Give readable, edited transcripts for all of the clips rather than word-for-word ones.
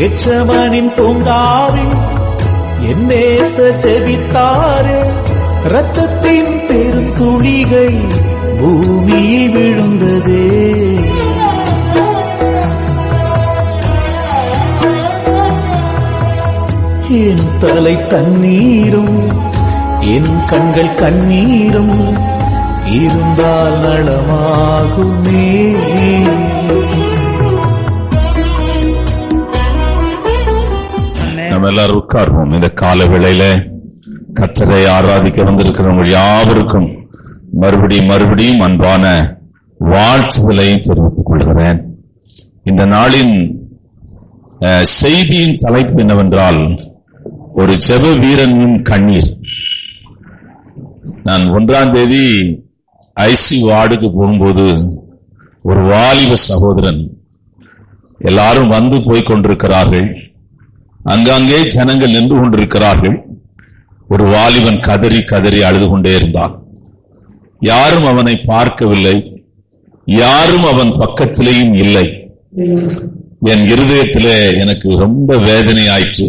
கெத்செமனின் பூங்காவில் என் நேசர் ஜெபித்தாரே, இரத்தத்தின் பெருந்துளிகள் பூமியில் விழுந்ததே. என் தலை தண்ணீரும் என் கண்கள் கண்ணீரும் இருந்தால் நலமாகுமே. நம்ம எல்லாரும் உட்கார்வோம். இந்த கால வேளையில கர்த்தரை ஆராதிக்க வந்திருக்கிறவங்க யாவருக்கும் மறுபடியும் அன்பான வாழ்த்துதலை தெரிவித்துக் கொள்கிறேன். இந்த நாளின் செய்தியின் தலைப்பு என்னவென்றால், ஒரு ஜெப வீரனின் கண்ணீர். நான் 1ஆம் தேதி ஐசி வார்டுக்கு போகும்போது ஒரு வாலிப சகோதரன், எல்லாரும் வந்து போய் கொண்டிருக்கிறார்கள், அங்கங்கே ஜனங்கள் நின்று கொண்டிருக்கிறார்கள். ஒரு வாலிபன் கதறி கதறி அழுது கொண்டே இருந்தான். யாரும் அவனை பார்க்கவில்லை, யாரும் அவன் பக்கத்திலேயும் இல்லை. என் இருதயத்திலே எனக்கு ரொம்ப வேதனை ஆயிற்று.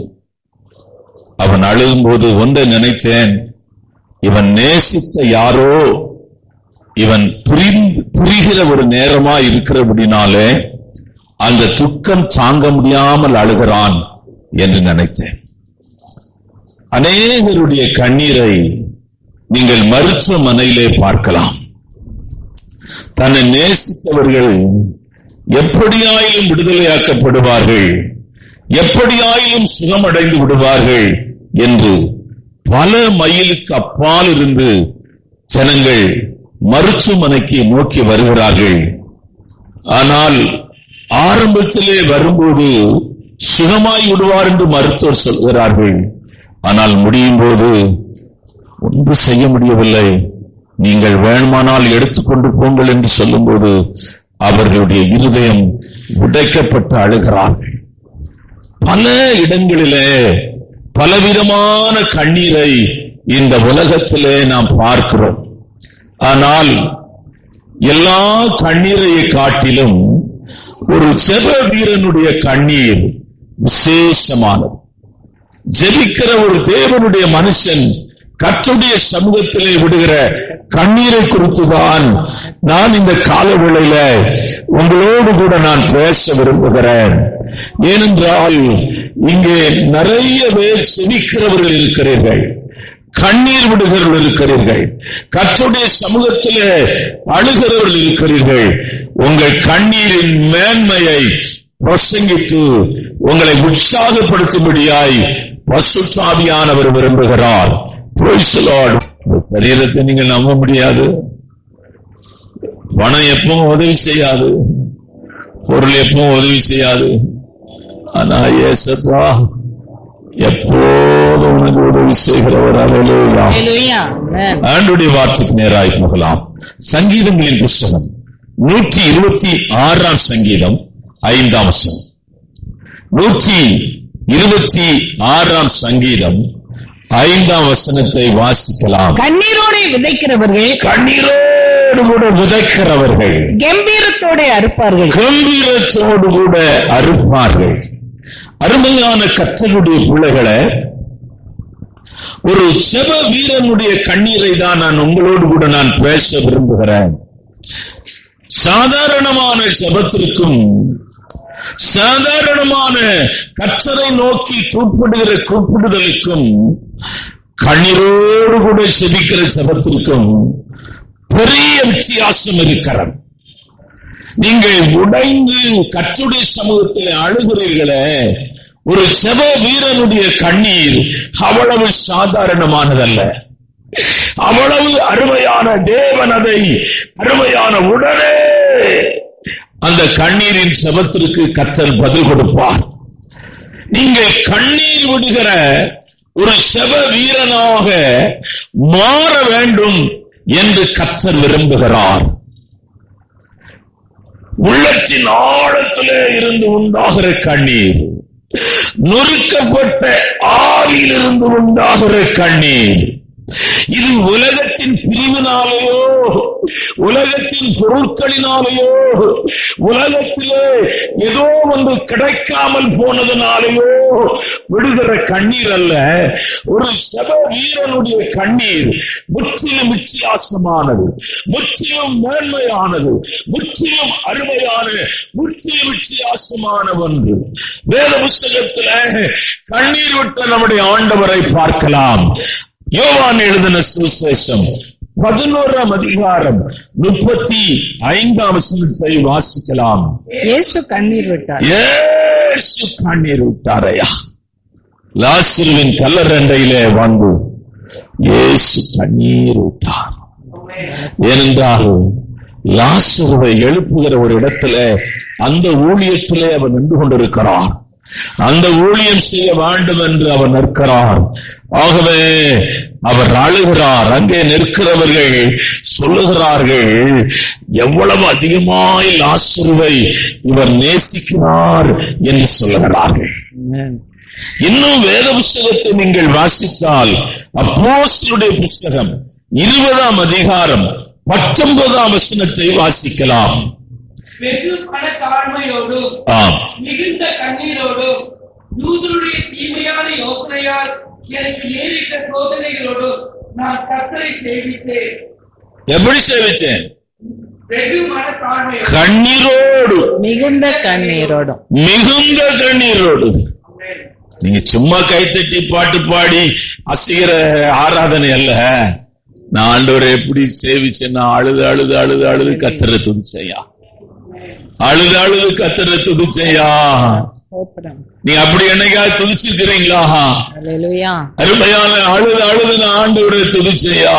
அவன் அழுகும்போது ஒன்றை நினைத்தேன், இவன் நேசித்த யாரோ இவன் புரிகிற ஒரு நேரமா இருக்கிறபடினாலே அந்த துக்கம் தாங்க முடியாமல் அழுகிறான் என்று நினைத்தேன். அநேகருடைய கண்ணீரை நீங்கள் மருத்துவமனையிலே பார்க்கலாம். தன்னை நேசித்தவர்கள் எப்படியாயிலும் விடுதலையாக்கப்படுவார்கள், எப்படியாயிலும் சுகமடைந்து விடுவார்கள் என்று பல மைலுக்கு அப்பால் இருந்து ஜனங்கள் மருத்துவமனைக்கு நோக்கி வருகிறார்கள். ஆனால் ஆரம்பத்திலே வரும்போது சுகமாய் விடுவார் என்று மருத்துவர் சொல்கிறார்கள். ஆனால் முடியும் போது ஒன்று செய்ய முடியவில்லை, நீங்கள் வேணுமானால் எடுத்துக்கொண்டு போங்கள் என்று சொல்லும்போது அவர்களுடைய இருதயம் உடைக்கப்பட்டு அழுகிறார்கள். பல இடங்களிலே பலவிதமான கண்ணீரை இந்த உலகத்திலே நாம் பார்க்கிறோம். ஆனால் எல்லா கண்ணீரை காட்டிலும் ஒரு ஜெப வீரனுடைய கண்ணீர் விசேஷமானது. ஜெபிக்கிற ஒரு தேவனுடைய மனுஷன் கர்த்தருடைய சமூகத்திலே விடுகிற கண்ணீரை குறித்துதான் நான் இந்த காலவேளையில உங்களோடு கூட நான் பேச விரும்புகிறேன். ஏனென்றால் இங்கே நிறைய பேர் செபிக்கிறவர்கள் இருக்கிறீர்கள், கண்ணீர் விடுகிறவர்கள் இருக்கிறீர்கள், கர்த்தருடைய சமூகத்திலே அழுகிறவர்கள் இருக்கிறீர்கள். உங்கள் கண்ணீரின் மேன்மையை பிரசங்கித்து உங்களை உற்சாகப்படுத்தும்படியாய் பரிசுத்த ஆவியானவர் விரும்புகிறார். Praise the Lord. சரீரத்தை நீங்கள் நம்ப முடியாது, பணம் எப்பவும் உதவி செய்யாது, பொருள் எப்பவும் உதவி செய்யாது. ஆனா ஏசப்பா எப்போது உனக்கு உதவி செய்கிறவர். அல்லேலூயா. ஆண்டவருடைய வார்த்தைக்கு நேராய் போகலாம். சங்கீதங்களின் புஸ்தகம் 126ஆம் சங்கீதம் 5ஆம் வசனம். 126ஆம் சங்கீதம் 5ஆம் வசனத்தை வாசிக்கலாம். கண்ணீரோடு விதைக்கிறவர்கள் கம்பீரத்தோடு அறுப்பார்கள். கம்பீரத்தோடு கூட அறுப்பார்கள். அருமையான கர்த்தருடைய பிள்ளைகளே, ஒரு ஜெப வீரனுடைய கண்ணீரை தான் நான் உங்களோடு கூட நான் பேச விரும்புகிறேன். சாதாரணமான ஜெபத்திற்கும் சாதாரணமான கர்த்தரை நோக்கி கூப்பிடுகிற கூப்பிடுதலுக்கும் கண்ணீரோடு கூட செபிக்கிற ஜெபத்திற்கும் பெரிய வித்தியாசம் இருக்கிறது. நீங்கள் உடைந்து கர்த்தருடைய சமூகத்தில் அழுகிறீர்களே, ஒரு ஜெப வீரனுடைய கண்ணீர் அவ்வளவு சாதாரணமானதல்ல. அவ்வளவு அருமையான தேவன் அதை அருமையான உடனே அந்த கண்ணீரின் ஜெபத்திற்கு கர்த்தர் பதில் கொடுப்பார். நீங்கள் கண்ணீர் விடுகிற ஒரு ஜெப வீரனாக மாற வேண்டும் என்று கர்த்தர் விரும்புகிறார். உள்ளத்தின் ஆழத்திலே இருந்து உண்டாகிற கண்ணீர், நொறுக்கப்பட்ட ஆவியிலிருந்து உண்டாகிற கண்ணீர், இது உலகத்தின் பிரிவினாலேயோ, உலகத்தின் பொருட்களினாலேயோ, உலகத்திலே ஏதோ ஒன்று கிடைக்காமல் போனதுனாலேயோ விடுகிற கண்ணீர் அல்ல. ஒரு சப வீரனுடைய கண்ணீர் முற்றிலும் வித்தியாசமானது, முற்றிலும் மேன்மையானது, முற்றிலும் அருமையான, முற்றிலும் வித்தியாசமான ஒன்று. வேத புஸ்தகத்தில் கண்ணீர் விட்ட நம்முடைய ஆண்டவரை பார்க்கலாம். யோவான் எழுதின சுவிசேஷம் 11ஆம் அதிகாரம் 35ஆம் வசனத்தை வாசிக்கலாம். இயேசு கண்ணீர் விட்டார். இயேசு கண்ணீர் விட்டாரையா? லாசருவின் கல்லறையிலே வந்து இயேசு கண்ணீர் விட்டார். ஏனென்றால் லாசருவை எழுப்புகிற ஒரு இடத்துல அந்த ஊழியத்திலே அவர் நின்று கொண்டிருக்கிறார். அந்த ஊழியம் செய்ய வேண்டும் என்று அவர் நிற்கிறார். ஆகவே அவர் அழுகிறார். அங்கே நிற்கிறவர்கள் சொல்லுகிறார்கள், எவ்வளவு அதிகமாய் லாசருவை இவர் நேசிக்கிறார் என்று சொல்லுகிறார்கள். இன்னும் வேத புஸ்தகத்தை நீங்கள் வாசித்தால் அப்போஸ்தலருடைய புஸ்தகம் 20ஆம் அதிகாரம் 19ஆம் வசனத்தை வாசிக்கலாம். வெகு மனத்தாழ்மையோடும் மிகுந்த கண்ணீரோடும் யூதருடைய தீமையான யோசனையால் எனக்கு நேரிட்ட சோதனைகளோடும் நான் கர்த்தரை சேவித்தேன். எப்படி சேவித்தேன்? வெகு மனத்தாழ்மையோடு, கண்ணீரோடு, மிகுந்த கண்ணீரோடும். மிகுந்த கண்ணீரோடு. நீங்க சும்மா கைத்தட்டி பாட்டு பாடி அசைகிற ஆராதனை அல்ல. நான் ஆண்டவரை எப்படி சேவிச்சேன்னா அழுது அழுது அழுது அழுது கர்த்தரை துதிச்சையா, அழுது அழுது கர்த்தரை துதிச்சையா. நீ அப்படி என்னைக்காவது துதிச்சிருக்கிறீங்களா? அருமையான அழுது அழுது நான் ஆண்டவரை துதிச்சையா.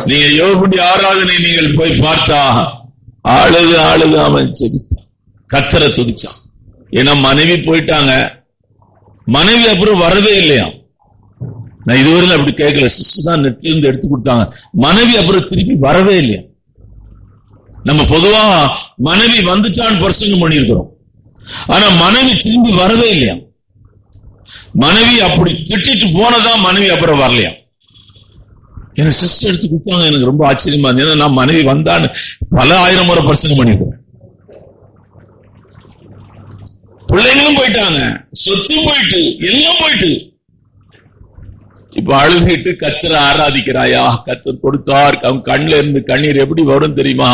நீங்க யோபுடைய ஆராதனை நீங்கள் போய் பார்த்தா அழுது அழுது அவன் கர்த்தரை துதிச்சான். ஏன்னா மனைவி போயிட்டாங்க, மனைவி அப்புறம் வரவே இல்லையா. நான் இதுவரை அப்படி கேட்கல, சிஸ்டர் தான் நெட்ல இருந்து எடுத்து கொடுத்தாங்க. மனைவி அப்புறம் திருப்பி வரவே இல்லையா. நம்ம பொதுவா மனைவி வந்துட்டான்னு பிரசங்கம் பண்ணியிருக்கிறோம், ஆனா மனைவி திரும்பி வரவே இல்லையா. மனைவி அப்படி திட்டிட்டு போனதான் மனைவி அப்புறம் வரலையா. எனக்கு சிஸ்டர் எடுத்து கொடுத்தாங்க, எனக்கு ரொம்ப ஆச்சரியமா இருந்தது. ஏன்னா நான் மனைவி வந்தான்னு பல ஆயிரம் முறை பிரசங்கம் பண்ணியிருக்கிறேன். பிள்ளைங்களும் போயிட்டாங்க, சொத்தும் போயிட்டு, எல்லாம் போயிட்டு, இப்ப அழுதுகிட்டு கர்த்தரை ஆராதிக்கிறாயா. கர்த்தர் கொடுத்தார். அவன் கண்ணுல இருந்து கண்ணீர் எப்படி வரும் தெரியுமா?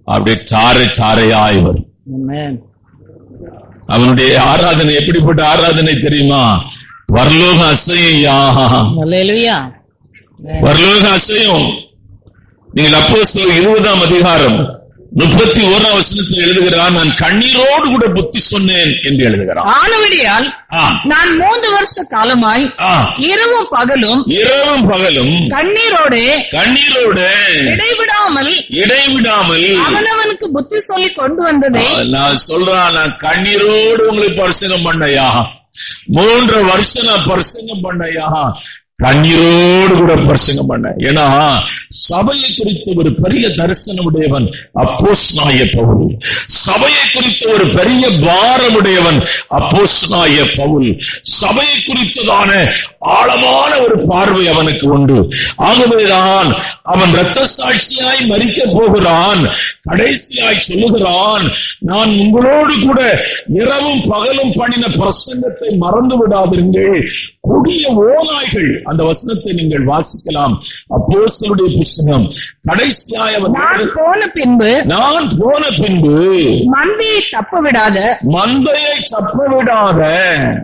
அப்படியே சாரை சாரையாய் வரும். அவனுடைய ஆராதனை எப்படிப்பட்ட ஆராதனை தெரியுமா? பரலோக அசையா, பரலோக அசையும். நீங்கள் அப்போஸ்தலர் 20ஆம் அதிகாரம் 31ஆம் வசனத்தில் எழுதுகிறார், நான் கண்ணீரோடு கூட புத்தி சொன்னேன் என்று எழுதுகிறார். ஆனவடியால் நான் 3 வருஷ காலமாய் இரவும் பகலும் கண்ணீரோடு இடைவிடாமல் அவனவனுக்கு புத்தி சொல்லி கொண்டு வந்ததே. நான் சொல்றேன், நான் கண்ணீரோடு உங்களுக்கு பிரசங்கம் பண்ணையா. 3 வருஷம் நான் பிரசங்கம் பண்ணையா, கண்ணீரோடு கூட பிரசங்கம் பண்ண. ஏன்னா சபையை குறித்த ஒரு பெரிய தரிசனம் உடையவன் அப்போஸ்தலனாகிய பவுல். சபையை குறித்த ஒரு பெரிய பாரமுடையவன் அப்போஸ்தலனாகிய பவுல். சபையை குறித்ததான ஆழமான ஒரு பார்வை அவனுக்கு உண்டு. ஆகவேதான் அவன் இரத்த சாட்சியாய் மரிக்க போகிறான். கடைசியாய் சொல்லுகிறான், நான் உங்களோடு கூட இரவும் பகலும் பண்ணின பிரசங்கத்தை மறந்து விடாதீர்கள். கொடிய ஓநாய்கள், அந்த வசனத்தை நீங்கள் வாசிக்கலாம் அப்போஸ்தலருடைய புத்தகம். கடைசியாய் நான் போன பின்பு மந்தையை தப்ப விடாத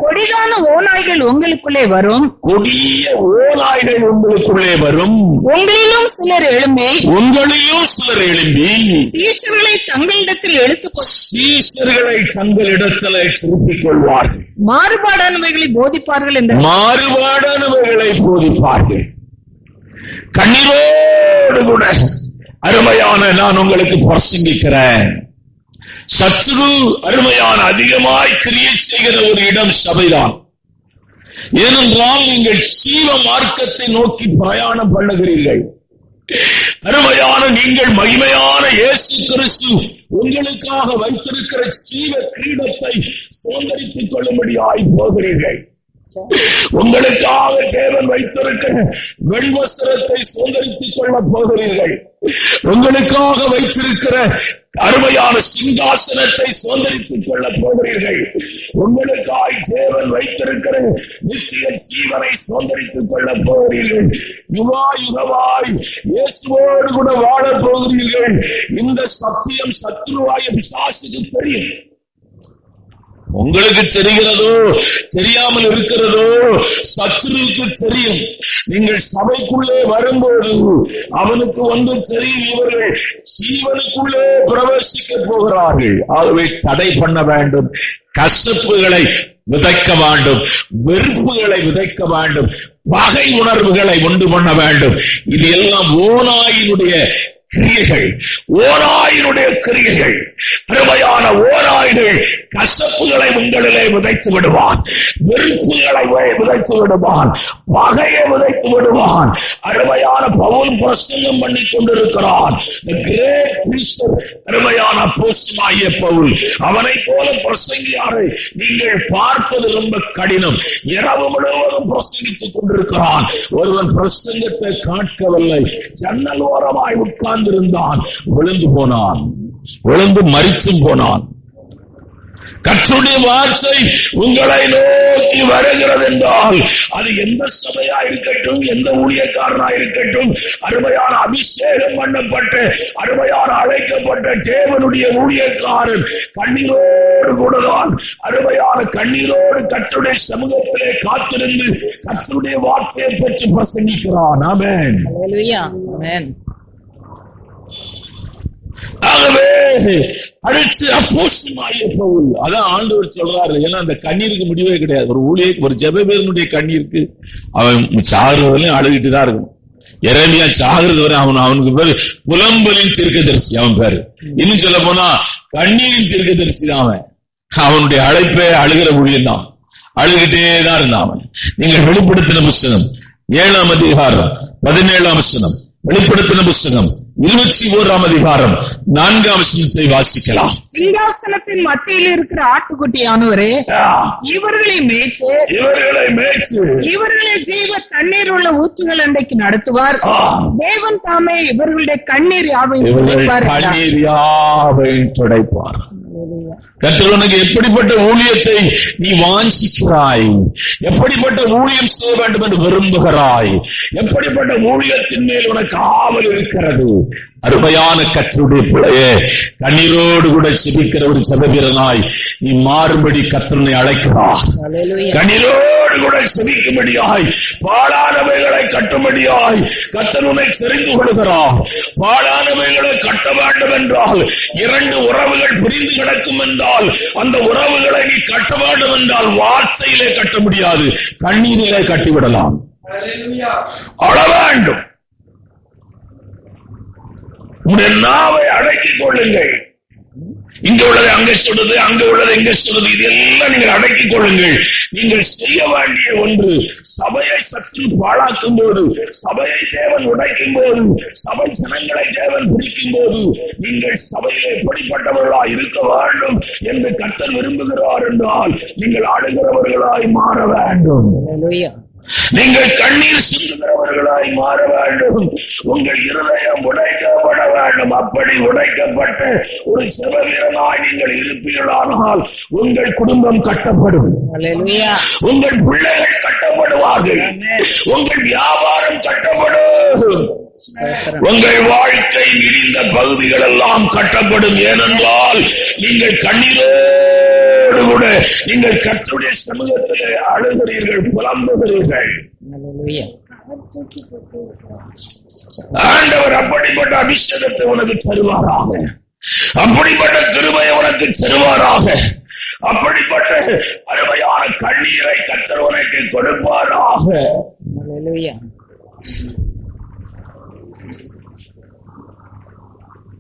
கொடிதான ஓநாய்கள் உங்களுக்குள்ளே வரும். கொடிய ஓநாய்கள் உங்களுக்குள்ளே வரும். உங்களிலும் சிலர் எழும்பி சீஷர்களை தங்களிடத்தில் திருப்பிக் கொள்வார்கள். மாறுபாடானவைகளை போதிப்பார்கள் என்று கண்ணீரோடு கூட அருமையான நான் உங்களுக்கு பிரசங்கிக்கிறேன். சத்ரு அருமையான அதிகமாய் கிரியை செய்கிற ஒரு இடம் சபைதான். ஏனென்றால் நீங்கள் சீவ மார்க்கத்தை நோக்கி பிரயாணம் பண்ணுகிறீர்கள். அருமையான நீங்கள் மகிமையான இயேசு கிறிஸ்து உங்களுக்காக வைத்திருக்கிற சீவ கிரீடத்தை சுதந்தரித்துக் கொள்ளும்படியாய் போகிறீர்கள். உங்களுக்காக தேவன் வைத்திருக்கிற வெண்வஸ்திரத்தை சுதந்திரித்துக் கொள்ளப் போகிறீர்கள். உங்களுக்காக வைத்திருக்கிற அருமையான சிங்காசனத்தை சுதந்திரித்துக் கொள்ளப் போகிறீர்கள். உங்களுக்காய் தேவன் வைத்திருக்கிற நித்திய ஜீவனை சுதந்திரித்துக் கொள்ளப் போகிறீர்கள். யுகமாய் இயேசுவோடு கூட வாழப் போகிறீர்கள். இந்த சத்தியம் சத்துருவாய பிசாசுக்கு தெரியும். உங்களுக்கு தெரிகிறதோ தெரியாமல் இருக்கிறதோ சத்துருவுக்கு தெரியும். நீங்கள் சபைக்குள்ளே வரும்போது அவனுக்கு வந்து தெரியும், இவர்கள் ஜீவனுக்குள்ளே பிரவேசிக்க போகிறார்கள். ஆகவே தடை பண்ண வேண்டும். கசப்புகளை விதைக்க வேண்டும், வெறுப்புகளை விதைக்க வேண்டும், பகை உணர்வுகளை உண்டு பண்ண வேண்டும். இது எல்லாம் ஓநாயினுடைய கிரியைகள், ஓநாயினுடைய கிரியைகள். அருமையான ஓநாய்கள் கசப்புகளை உங்களிலே விதைத்து விடுவான், வெறுப்புகளை விதைத்து விடுவான், பகையை விதைத்து விடுவான். அருமையான பவுல் பிரசங்கம் பண்ணி கொண்டிருக்கிறான். அருமையான அப்போஸ்தலனாகிய பவுல், அவனை போல பிரசங்கியாரை நீங்கள் பார்ப்பது ரொம்ப கடினம். இரவு முழுவதும் பிரசங்கித்துக் கொண்டிருக்கிறான். ஒருவன் பிரசங்கத்தை காட்கவில்லை, ஜன்னல் ஓரமாய் உட்கார்ந்திருந்தான், விழுந்து போனான், விழுந்து மரித்தும் போனான். கர்த்தருடைய வார்த்தை உங்களை நோக்கி வருகிறது என்றால் அது எந்த சபையா இருக்கட்டும், எந்த ஊழியக்காரனா இருக்கட்டும், அருமையான அபிஷேகம் பண்ணப்பட்ட அருமையான அழைக்கப்பட்ட தேவனுடைய ஊழியக்காரன் கண்ணீரோடு கூடதான், அருமையான கண்ணீரோடு கர்த்தருடைய சமூகத்திலே காத்திருந்து கர்த்தருடைய வார்த்தையை பற்றி பிரசங்கிக்கிறான். ஆமென். ஆமென். ஆகவே அடுத்து அப்போஸ்தலனாகிய பவுல், அதான் ஆண்டவர் சொல்றாரு. ஏன்னா அந்த கண்ணீருக்கு முடிவே கிடையாது. ஒரு ஜெபவேலனுடைய கண்ணீருக்கு அவன் சாகுறதுலயும் அழுகிட்டு தான் இருக்கும். எரேமியா சாகுறது வரை அவனுக்கு பேரு புலம்பலின் தீர்க்கதரிசி. அவன் பேரு இன்னும் சொல்ல போனா கண்ணீரின் தீர்க்கதரிசி தான் அவன். அவனுடைய அழைப்பே அழுகிற ஊழியம் தான், அழுகிட்டே தான் இருந்தான் அவன். நீங்கள் வெளிப்படுத்தின புஸ்தகம் 7ஆம் அதிகாரம் 17ஆம் வசனம், வெளிப்படுத்தின புஸ்தகம் 21ஆம் அதிகாரம் 4ஆம் வசனத்தை வாசிக்கலாம். சிங்காசனத்தின் மத்தியில் இருக்கிற ஆட்டுக்குட்டியானவரே, இவர்களை மேய்த்து இவர்களை ஜீவ தண்ணீர் உள்ள ஊற்றுகள் அண்டைக்கு நடத்துவார். தேவன் தாமே இவர்களுடைய கண்ணீர் யாவையும் துடைப்பார். கர்த்தர் உனக்கு எப்படிப்பட்ட ஊழியத்தை நீ வாஞ்சிக்கிறாய், எப்படிப்பட்ட ஊழியம் செய்ய வேண்டும் என்று விரும்புகிறாய், எப்படிப்பட்ட ஊழியத்தின் மேல் உனக்கு ஆவல் இருக்கிறது. அருமையான கர்த்தருடைய பிள்ளையே, கண்ணீரோடு கூட சிபிக்கிற ஒரு சபைவீரனாய் நீ மாறும்படி கர்த்தரை அழைக்கிறார். கண்ணீரோடு கூட சிபிக்கும்படியாய், பாழானவைகளை கட்டும்படியாய் கர்த்தர் உன்னை தெரிந்து கொள்கிறார். பாழானவைகளை கட்ட வேண்டும் என்றால், இரண்டு உறவுகள் பிரிந்து கிடக்கும் என்றால், அந்த உறவுகளை நீ கட்ட வேண்டும் என்றால் வார்த்தையிலே கட்ட முடியாது, கண்ணீரிலே கட்டிவிடலாம். அழ வேண்டும். உடைய நாவை அடக்கிக் கொள்ளுங்கள். இங்க உள்ளதை அங்கே சொல்லுது, அங்க உள்ளதை இங்க சொல்லுது, இதெல்லாம் நீங்கள் அடக்கிக் கொள்ளுங்கள். நீங்கள் செய்ய வேண்டிய ஒன்று, சபையை சற்று பாழாக்கும் போது, சபையை தேவன் உடைக்கும் போது, சபை ஜனங்களை தேவன் பிடிக்கும் போது, நீங்கள் சபையில் எப்படிப்பட்டவர்களாய் இருக்க வேண்டும் என்று கர்த்தர் விரும்புகிறார் என்றால் நீங்கள் ஆடுகிறவர்களாய் மாற வேண்டும். நீங்கள் கண்ணீர் சிந்துகிறவர்களாய் மாற வேண்டும். உங்கள் இருதயம் உடைக்கப்பட வேண்டும். அப்படி உடைக்கப்பட்ட ஒரு செபவீரனாய் நீங்கள் இருப்பீர்களானால் உங்கள் குடும்பம் கட்டப்படும், உங்கள் பிள்ளைகள் கட்டப்படுவார்கள், உங்கள் வியாபாரம் கட்டப்படும், உங்கள் வாழ்க்கை இடிந்த பகுதிகள் எல்லாம் கட்டப்படும். ஏனென்றால் நீங்கள் கண்ணீரோடு கூட நீங்கள் கர்த்தருடைய சமூகத்திலே அழுகிறீர்கள், புலம்புகிறீர்கள். ஆண்டவர் அப்படிப்பட்ட அபிஷேகத்தை உனக்கு தருவாராக, அப்படிப்பட்ட கிருபையை உனக்கு தருவாராக, அப்படிப்பட்ட அருமையான கண்ணீரை கர்த்தர் உனக்கு கொடுப்பாராக.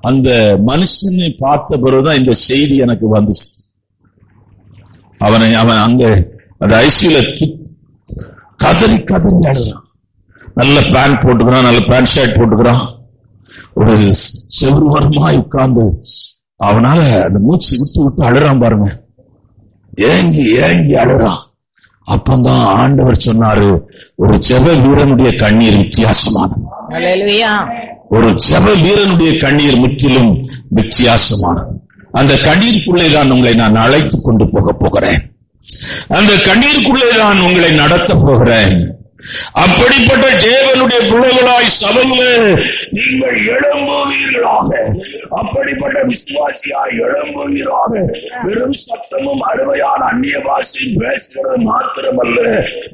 அந்த மனுஷனை பார்த்த பிறகுதான் இந்த செய்தி எனக்கு வந்துச்சு. அவன் அங்க அந்த ஐசியூல கதறி கதறி அழுகிறான். நல்ல பேண்ட் போட்டுக்கிறான், நல்ல பேண்ட் ஷர்ட் போட்டுக்கிறான், ஒரு செவ்வரமாய் உட்கார்ந்து அவனால அந்த மூச்சு விட்டு விட்டு அழுறான் பாருங்க, ஏங்கி ஏங்கி அழுறான். அப்பந்தான் ஆண்டவர் சொன்னாரு, ஒரு ஜெப வீரனுடைய கண்ணீர் வித்தியாசமானது. ஒரு ஜெப வீரனுடைய கண்ணீர் முற்றிலும் வித்தியாசமானது. அந்த கண்ணீருக்குள்ளே தான் உங்களை நான் அழைத்துக் கொண்டு போகிறேன். அந்த கண்ணீருக்குள்ளே தான் உங்களை நடத்த போகிறேன். அப்படிப்பட்ட தேவனுடைய பிள்ளைகளாய் சபையிலே நீங்கள் எழும்புவீர்களாக. அப்படிப்பட்ட விசுவாசியாய் எழும்புவீராக. வெறும் சத்தமும் அருமையான அந்நிய பாஷை பேசுகிறது மாத்திரமல்ல,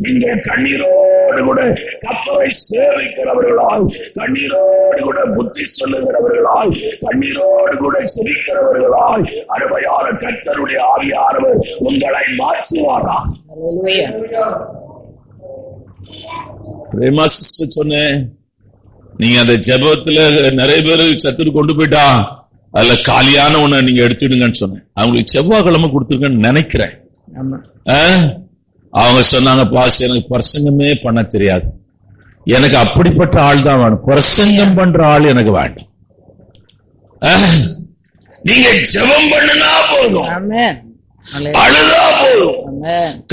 நீங்கள் கண்ணீரோடு கூட கர்த்தரை சேவிக்கிறவர்களாய், கண்ணீரோடு கூட புத்தி சொல்லுகிறவர்களாய், கண்ணீரோடு கூட சிரிக்கிறவர்களாய் அருமையான கர்த்தருடைய ஆவியானவர் உங்களை மாற்றுவாரா. பிரேமா சிஸ்டர் சொன்னேன், நீங்க அந்த ஜெபத்துல நிறைய பேரு சத்துரு கொண்டு போயிட்டா அதுல காலியான ஒண்ண நீங்க எடுத்துடுங்கன்னு சொன்னேன். அவங்களுக்கு செவ்வாய்க்கிழமை கொடுத்துருக்கேன்னு நினைக்கிறேன். அவங்க சொன்னாங்க, பாஸ் எனக்கு பிரசங்கமே பண்ண தெரியாது, எனக்கு அப்படிப்பட்ட ஆள் தான் வேணும், பிரசங்கம் பண்ற ஆள் எனக்கு வேண்டாம். நீங்க ஜெபம் பண்ணுனா போதும், அழுதா போதும்,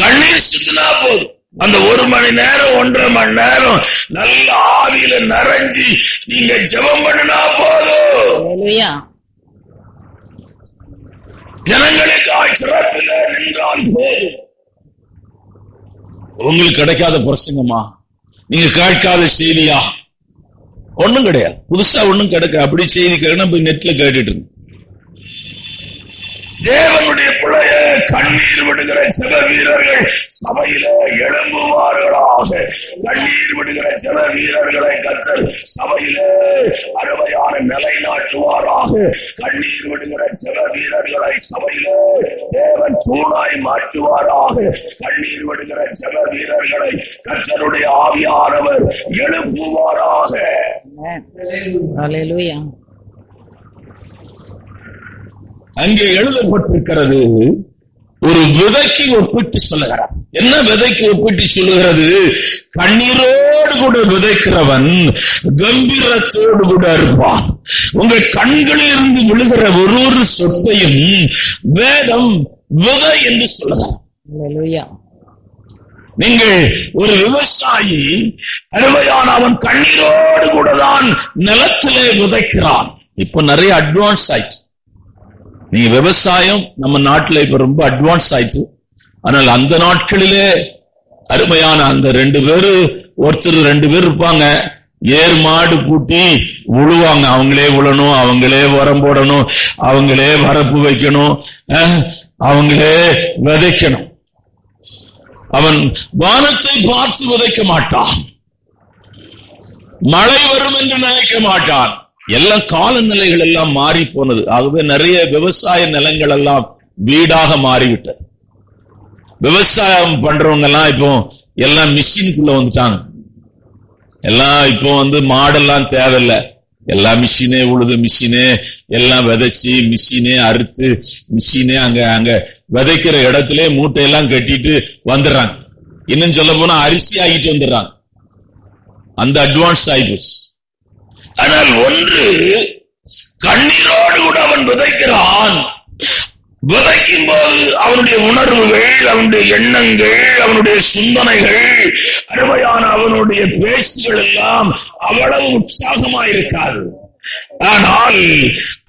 கண்ணீர் சிந்தினா போதும். அந்த 1 மணி நேரம் 1.5 மணி நேரம் நல்ல ஆவியில நிறைஞ்சி நீங்க ஜெபம் பண்ணினா போதும். ஜனங்களுக்காய் சிறப்பில் நின்றால் போதும். உங்களுக்கு கிடைக்காத பிரசங்கமா, நீங்க கேட்காத செய்தியா? ஒண்ணும் கிடையாது, புதுசா ஒண்ணும் கிடைக்க. அப்படி செய்தி கேட்க போய் நெட்ல கேட்டுட்டு இருக்கு. தேவனுடைய பிள்ளைய கண்ணீர் விடுகிற சில வீரர்கள் சபையிலே எழும்புவார்களாக. கண்ணீர் விடுகிற சில வீரர்களை கர்த்தர் சபையிலே அருமையான நிலைநாட்டுவாராக. கண்ணீர் விடுகிற சில வீரர்களை சபையிலே தேவன் தூணாய் மாற்றுவாராக. கண்ணீர் விடுகிற சில வீரர்களை கர்த்தருடைய ஆவியானவர் எழுப்புவாராக. ஹல்லேலூயா. அங்கே எழுதப்பட்டிருக்கிறது, ஒரு விதைக்கு ஒப்பிட்டு சொல்லுகிறார். என்ன விதைக்கு ஒப்பிட்டு சொல்லுகிறது? கண்ணீரோடு கூட விதைக்கிறவன் கம்பீரத்தோடு கூட இருப்பான். உங்கள் கண்களில் இருந்து விழுகிற ஒரு சொத்தையும் வேதம் விதை என்று சொல்லுகிறார். நீங்கள் ஒரு விவசாயி அருமையான அவன் கண்ணீரோடு கூட தான் நிலத்திலே விதைக்கிறான். இப்ப நிறைய அட்வான்ஸ் ஆயிடுச்சு. நீங்க விவசாயம் நம்ம நாட்டுல இப்ப ரொம்ப அட்வான்ஸ் ஆயிடுச்சு. ஆனால் அந்த நாட்களிலே அருமையான அந்த 2 பேரு, ஒருத்தர் 2 பேர் இருப்பாங்க, ஏர் மாடு பூட்டி உழுவாங்க. அவங்களே உழணும், அவங்களே உரம் போடணும், அவங்களே வரப்பு வைக்கணும், அவங்களே விதைக்கணும். அவன் வானத்தை பார்த்து விதைக்க மாட்டான், மழை வரும் என்று நினைக்க மாட்டான். எல்லாம் காலநிலைகள் எல்லாம் மாறி போனது. ஆகவே நிறைய விவசாய நிலங்கள் எல்லாம் வீடாக மாறிவிட்டது. விவசாயம் பண்றவங்க எல்லாம் இப்போ எல்லாம் மிஷினுக்குள்ள வந்துட்டாங்க. எல்லாம் இப்போ மாடெல்லாம் தேவையில்லை, எல்லாம் மிஷினே உழுது, மிஷினே எல்லாம் விதைச்சு, மிஷினே அறுத்து, மிஷினே அங்க விதைக்கிற இடத்துல மூட்டையெல்லாம் கட்டிட்டு வந்துடுறாங்க. இன்னும் சொல்ல போனா அரிசி ஆகிட்டு வந்துடுறாங்க. அந்த அட்வான்ஸ் ஆயிடுச்சு. ஆனால் ஒன்று, கண்ணீரோடு கூட அவன் விதைக்கிறான். விதைக்கும் போது அவனுடைய உணர்வுகள், அவனுடைய எண்ணங்கள், அவனுடைய சிந்தனைகள், அருமையான அவனுடைய பேச்சுகள் எல்லாம் அவ்வளவு உற்சாகமாயிருக்காது. ஆனால்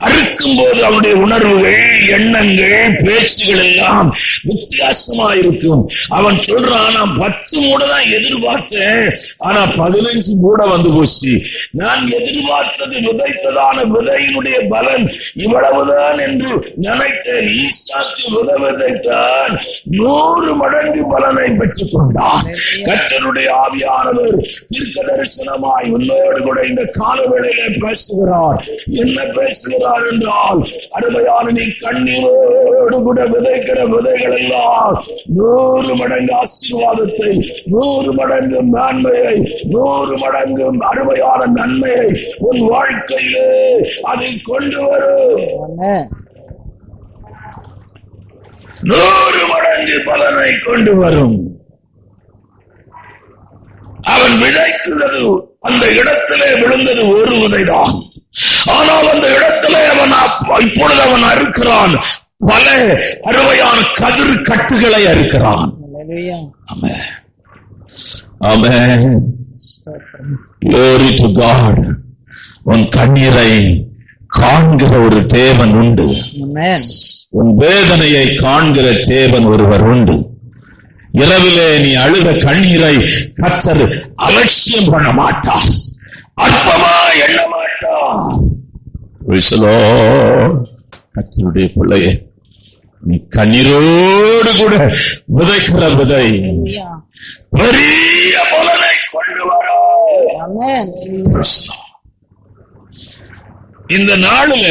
அறுக்கும் போது அவனுடைய உணர்வுகள், எண்ணங்கள், பேச்சுகள் எல்லாம் வித்தியாசமாயிருக்கும். அவன் சொல்றான், நான் 10 மூட தான் எதிர்பார்த்தேன், ஆனா 15 மூட வந்து போச்சு. நான் எதிர்பார்த்தது விதைத்ததான விதையினுடைய பலன் இவ்வளவுதான் என்று நினைத்தேன். ஈசாக்கு விதைத்தான், 100 மடங்கு பலனை பெற்றுக் கொண்டான். கர்த்தருடைய ஆவியானவர் தீர்க்க தரிசனமாய் உன்னோடு கூட இந்த காலவேளையிலே பேசுகிறார். என்ன பேசுகிறார் என்றால், அருமையான நீ கண்ணீரோடு கூட விதைக்கிற விதைகள் எல்லாம் 100 மடங்கு ஆசீர்வாதத்தை, 100 மடங்கு மேன்மையை, 100 மடங்கு அருமையான நன்மையை உன் வாழ்க்கையிலே அதை கொண்டு வரும். 100 மடங்கு பலனை கொண்டு வரும். அவன் விதைத்தது அந்த இடத்திலே விழுந்தது ஒரு விதைதான். ஆனால் அந்த இடத்திலே இப்பொழுது அவன் அறுக்கிறான், பல அருமையான கதிர் கட்டுகளை அறுக்கிறான். Amen. Amen. Glory to God. உன் கண்ணீரை காண்கிற ஒரு தேவன் உண்டு. உன் வேதனையை காண்கிற தேவன் ஒருவர் உண்டு. இரவிலே நீ அழுத கண்ணீரை கர்த்தர் அலட்சியம் பண்ண மாட்டார், அற்பமா எண்ண மாட்டார். கர்த்தருடைய பிள்ளையே, நீ கண்ணீரோடு கூட விதைக்கிற விதை பெரிய பலனை கொண்டு வரும். இந்த நாளில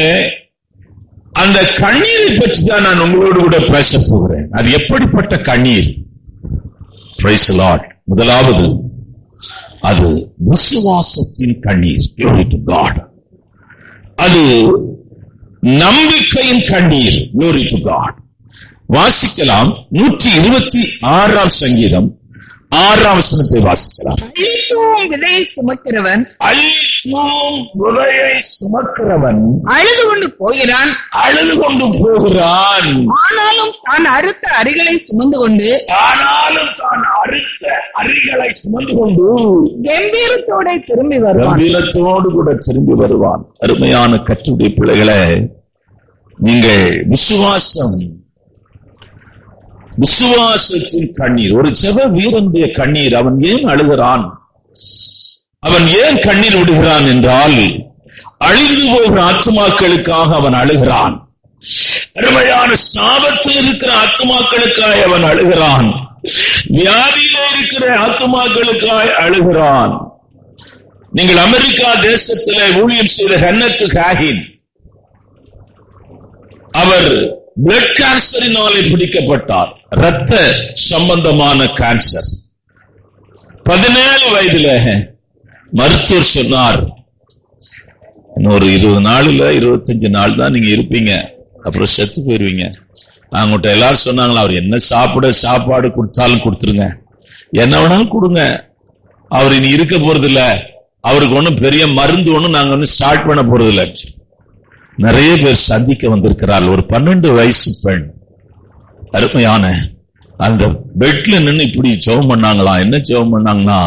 அந்த கண்ணீரை பற்றி தான் நான் உங்களோடு கூட பேச போகிறேன். அது எப்படிப்பட்ட கண்ணீர்? Praise the Lord. முதலாவது, அது விசுவாசத்தின் கண்ணீர். Glory to God. அது நம்பிக்கையின் கண்ணீர். Glory to God. வாசிக்கலாம். 126 சங்கீதம் 6 வசனத்தை வாசிக்கலாம். விதையை சுமக்கிறவன் விதையை சுமக்கிறவன் அழுது கொண்டு போகிறான், ஆனாலும் தான் அறுத்த அரிகளை சுமந்து கொண்டு கம்பீரத்தோடு திரும்பி வருவான். கம்பீரத்தோடு கூட திரும்பி வருவான். அருமையான கர்த்தருடைய பிள்ளைகளே, நீங்கள் விசுவாசத்தின் கண்ணீர், ஒரு ஜெப வீரனுடைய கண்ணீர். அவன் ஏன் அழுகிறான்? அவன் ஏன் கண்ணீர் விடுகிறான் என்றால், அழிந்து போகிற ஆத்துமாக்களுக்காக அவன் அழுகிறான். அருமையான சாபத்தில் இருக்கிற ஆத்துமாக்களுக்காக அவன் அழுகிறான். வியாதியில இருக்கிற ஆத்துமாக்களுக்காக அழுகிறான். நீங்கள் அமெரிக்கா தேசத்திலே ஊழியம் செய்த ஹென்னத் ஹாகின், அவர் பிளட் கேன்சரினாலே பிடிக்கப்பட்டார். இரத்த சம்பந்தமான கேன்சர். 17 வயதுல மருத்துவர் சொன்னார், இன்னொரு 20 நாள் இல்ல 25 நாள் தான் நீங்க இருப்பீங்க, அப்புறம் செத்து போயிருவீங்க. அவங்ககிட்ட எல்லாரும் சொன்னாங்களா, அவர் என்ன சாப்பாடு கொடுத்தாலும் கொடுத்துருங்க, என்ன வேணாலும் கொடுங்க, அவர் இனி இருக்க போறது இல்ல, அவருக்கு ஒன்னும் பெரிய மருந்து ஒண்ணும் நாங்க ஒன்னும் ஸ்டார்ட் பண்ண போறது இல்ல. நிறைய பேர் சந்திக்க வந்திருக்கிறார். ஒரு 12 வயசு பெண், அருமையான, அந்த பெட்ல நின்று இப்படி ஜெபம் பண்ணாங்களா. என்ன ஜெபம் பண்ணாங்கன்னா,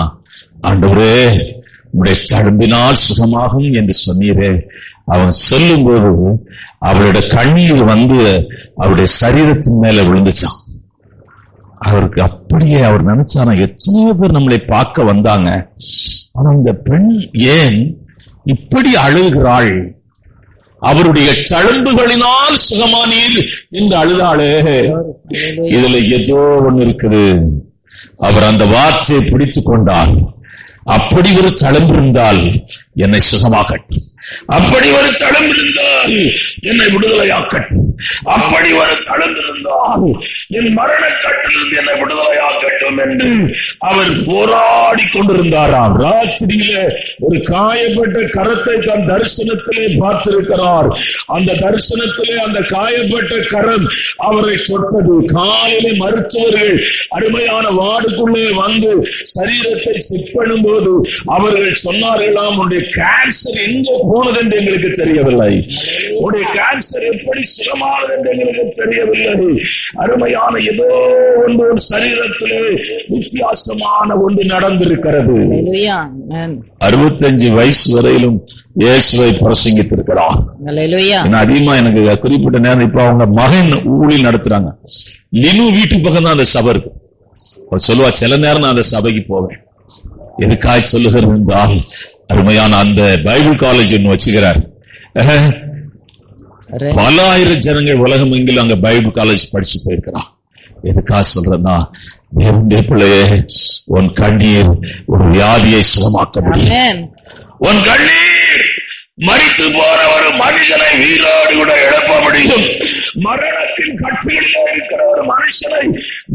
ஆண்டவரே உடைய தழும்பினால் சுகமாகும் என்று சொன்னீரே. அவன் சொல்லும் போது அவளுடைய கண்ணீர் வந்து அவருடைய சரீரத்தின் மேல விழுந்துச்சான். அவருக்கு அப்படியே அவர் நினைச்சானா, எத்தனையோ பேர் நம்மளை பார்க்க வந்தாங்க, ஆனா இந்த பெண் ஏன் இப்படி அழுகிறாள்? அவருடைய தழும்புகளினால் சுகமானீர் என்று அழுதாளே. இதுல ஏதோ ஒண்ணு இருக்குது. அவர் அந்த வார்த்தையை பிடித்துக் கொண்டார். அப்படி ஒரு தழும்பு இருந்தால் என்னை சுகமாக்கட்டும், அப்படி ஒரு தழும்பு இருந்தால் என்னை விடுதலையாக்கட்டும், அப்படி ஒரு தழும்பு இருந்தால் என் மரண கட்டிலிருந்து என்னை விடுதலையாக்கட்டும் என்று அவர் போராடி கொண்டிருந்தாராம். ராத்திரியில ஒரு காயப்பட்ட கரத்தை தன் தரிசனத்திலே பார்த்திருக்கிறார். அந்த தரிசனத்திலே அந்த காயப்பட்ட கரம் அவரை தொட்டது. காலையிலே மருத்துவர்கள் அருமையான வார்டுக்குள்ளே வந்து சரீரத்தை செக் பண்ணும்போது அவர்கள் சொன்னார்களாம், உடைய கேன்சர் எங்க போனது என்று எங்களுக்கு தெரியவில்லை, உடைய கேன்சர் எப்படி சுகமானது என்று எங்களுக்கு தெரியவில்லை. அருமையான ஏதோ ஒன்று சரீரத்திலே வித்தியாசமான ஒன்று நடந்திருக்கிறது. 65 வயசு வரையிலும் இயேசுவை பிரசங்கித்திருக்கிறார். அதிகமா எனக்கு குறிப்பிட்ட நேரம் இப்ப அவங்க மகன் ஊழில் நடத்துறாங்க. லினு வீட்டு பக்கம் தான் அந்த சபை இருக்கு. சொல்லுவா, சில நேரம் நான் அந்த சபைக்கு போவேன். எதுக்காய் சொல்லுகிறது என்றால், அருமையான அந்த பைபிள் காலேஜ் ஒன்று வச்சுக்கிறார். பல ஆயிரம் ஜனங்கள் உலகம் எங்கிலும் அங்க பைபிள் காலேஜ் படிச்சு போயிருக்கிறான். எதுக்காக சொல்றேன்னா, தேவனுடைய பிள்ளையே, உன் கண்ணீர் ஒரு வியாதியை சுகமாக்க முடியும். உன் கண்ணீர் மரித்து போற ஒரு மனிதனை வீரோடு கூட எழுப்ப முடியும். மரணத்தின் கட்டிலே இருக்கிற ஒரு மனுஷனை